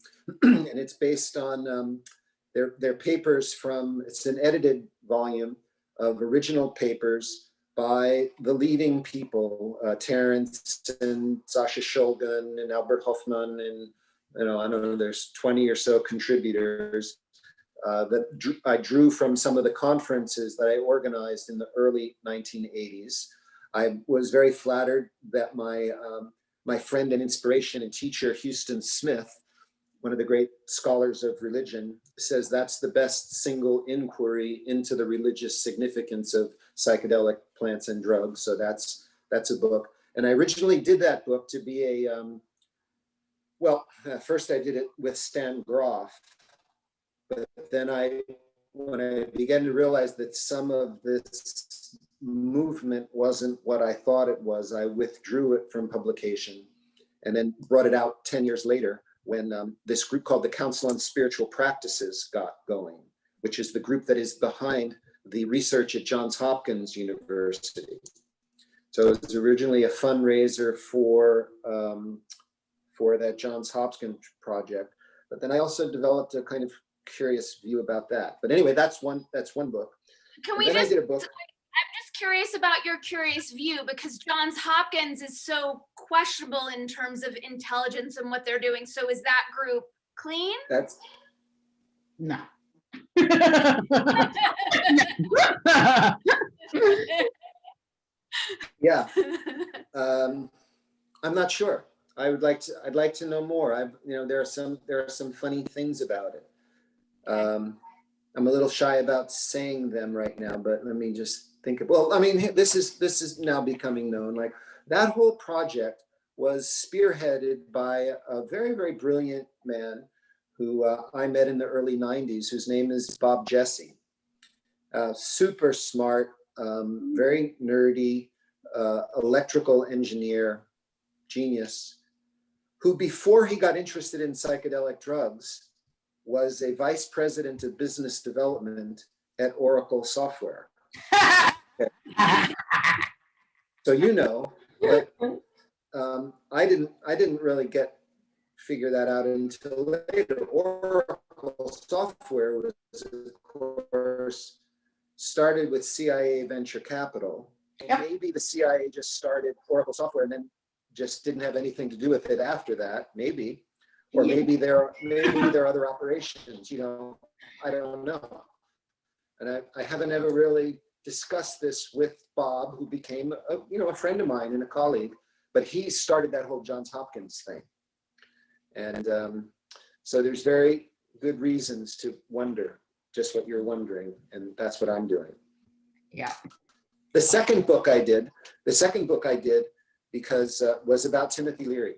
And it's based on their papers from, it's an edited volume of original papers by the leading people, Terence and Sasha Shulgin and Albert Hoffman, and I don't know, there's 20 or so contributors that I drew from some of the conferences that I organized in the early 1980s. I was very flattered that my friend and inspiration and teacher, Houston Smith, one of the great scholars of religion, says that's the best single inquiry into the religious significance of psychedelic plants and drugs. So that's a book. And I originally did that book to be a, first I did it with Stan Groff, but then when I began to realize that some of this movement wasn't what I thought it was, I withdrew it from publication and then brought it out 10 years later when this group called the Council on Spiritual Practices got going, which is the group that is behind the research at Johns Hopkins University. So it was originally a fundraiser for that Johns Hopkins project, but then I also developed a kind of curious view about that. But anyway, that's one book. Can we just, I'm just curious about your curious view, because Johns Hopkins is so questionable in terms of intelligence and what they're doing. So is that group clean? That's No. yeah. I'm not sure. I'd like to know more. There are some funny things about it. I'm a little shy about saying them right now, but let me just think of, this is now becoming known. Like, that whole project was spearheaded by a very, very brilliant man who I met in the early 90s, whose name is Bob Jesse. Super smart, very nerdy, electrical engineer, genius, who before he got interested in psychedelic drugs was a vice president of business development at Oracle Software. So but I didn't really figure that out until later. Oracle Software was, of course, started with CIA venture capital. Yep. Maybe the CIA just started Oracle Software and then just didn't have anything to do with it after that, maybe. Or maybe there are other operations, I don't know. And I haven't ever really discussed this with Bob, who became a friend of mine and a colleague, but he started that whole Johns Hopkins thing. And so there's very good reasons to wonder just what you're wondering, and that's what I'm doing. Yeah. The second book I did because was about Timothy Leary.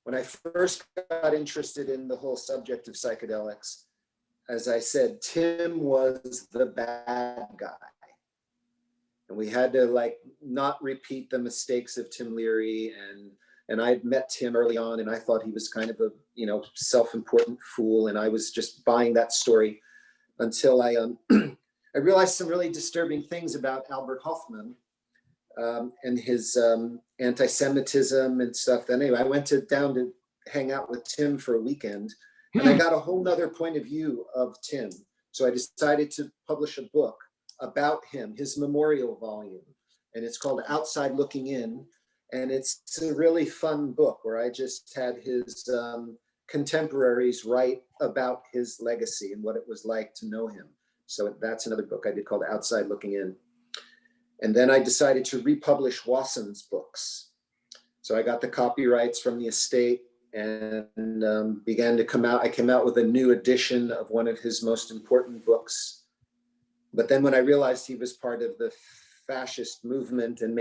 When I first got interested in the whole subject of psychedelics, as I said, Tim was the bad guy. And we had to not repeat the mistakes of Tim Leary. And I had met Tim early on, and I thought he was kind of a, self-important fool. And I was just buying that story until I realized some really disturbing things about Albert Hoffman and his anti-Semitism and stuff. Then anyway, I went down to hang out with Tim for a weekend, and I got a whole nother point of view of Tim. So I decided to publish a book about him, his memorial volume, and it's called Outside Looking In. And it's a really fun book where I just had his contemporaries write about his legacy and what it was like to know him. So that's another book I did called Outside Looking In. And then I decided to republish Wasson's books. So I got the copyrights from the estate and began to come out. I came out with a new edition of one of his most important books. But then when I realized he was part of the fascist movement and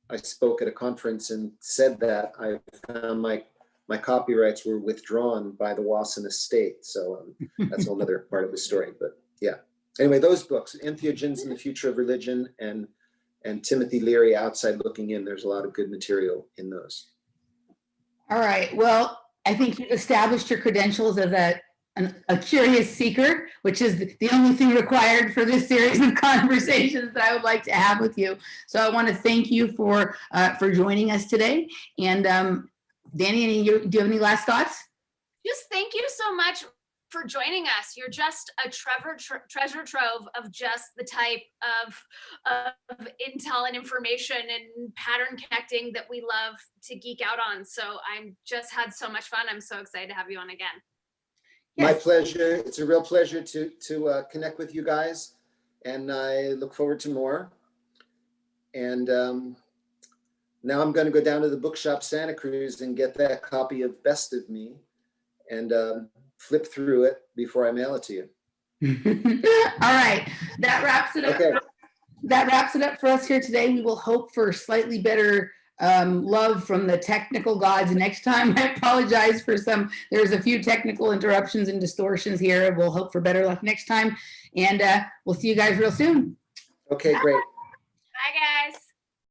I spoke at a conference and said that, I found my copyrights were withdrawn by the Wasson estate. So that's a whole other part of the story, but yeah. Anyway, those books, Entheogens and the Future of Religion and Timothy Leary, Outside Looking In, there's a lot of good material in those. All right. Well, I think you've established your credentials as a a curious seeker, which is the only thing required for this series of conversations that I would like to have with you. So I want to thank you for joining us today. And Dani, do you have any last thoughts? Just thank you so much for joining us. You're just a treasure trove of just the type of intel and information and pattern connecting that we love to geek out on. So I'm just had so much fun. I'm so excited to have you on again. My Yes. pleasure. It's a real pleasure to connect with you guys, and I look forward to more. And now I'm going to go down to the bookshop Santa Cruz and get that copy of Best of Me and flip through it before I mail it to you. All right, that wraps it up. Okay. That wraps it up for us here today. We will hope for slightly better love from the technical gods next time. I apologize for there's a few technical interruptions and distortions here. We'll hope for better luck next time. And we'll see you guys real soon. Okay, great.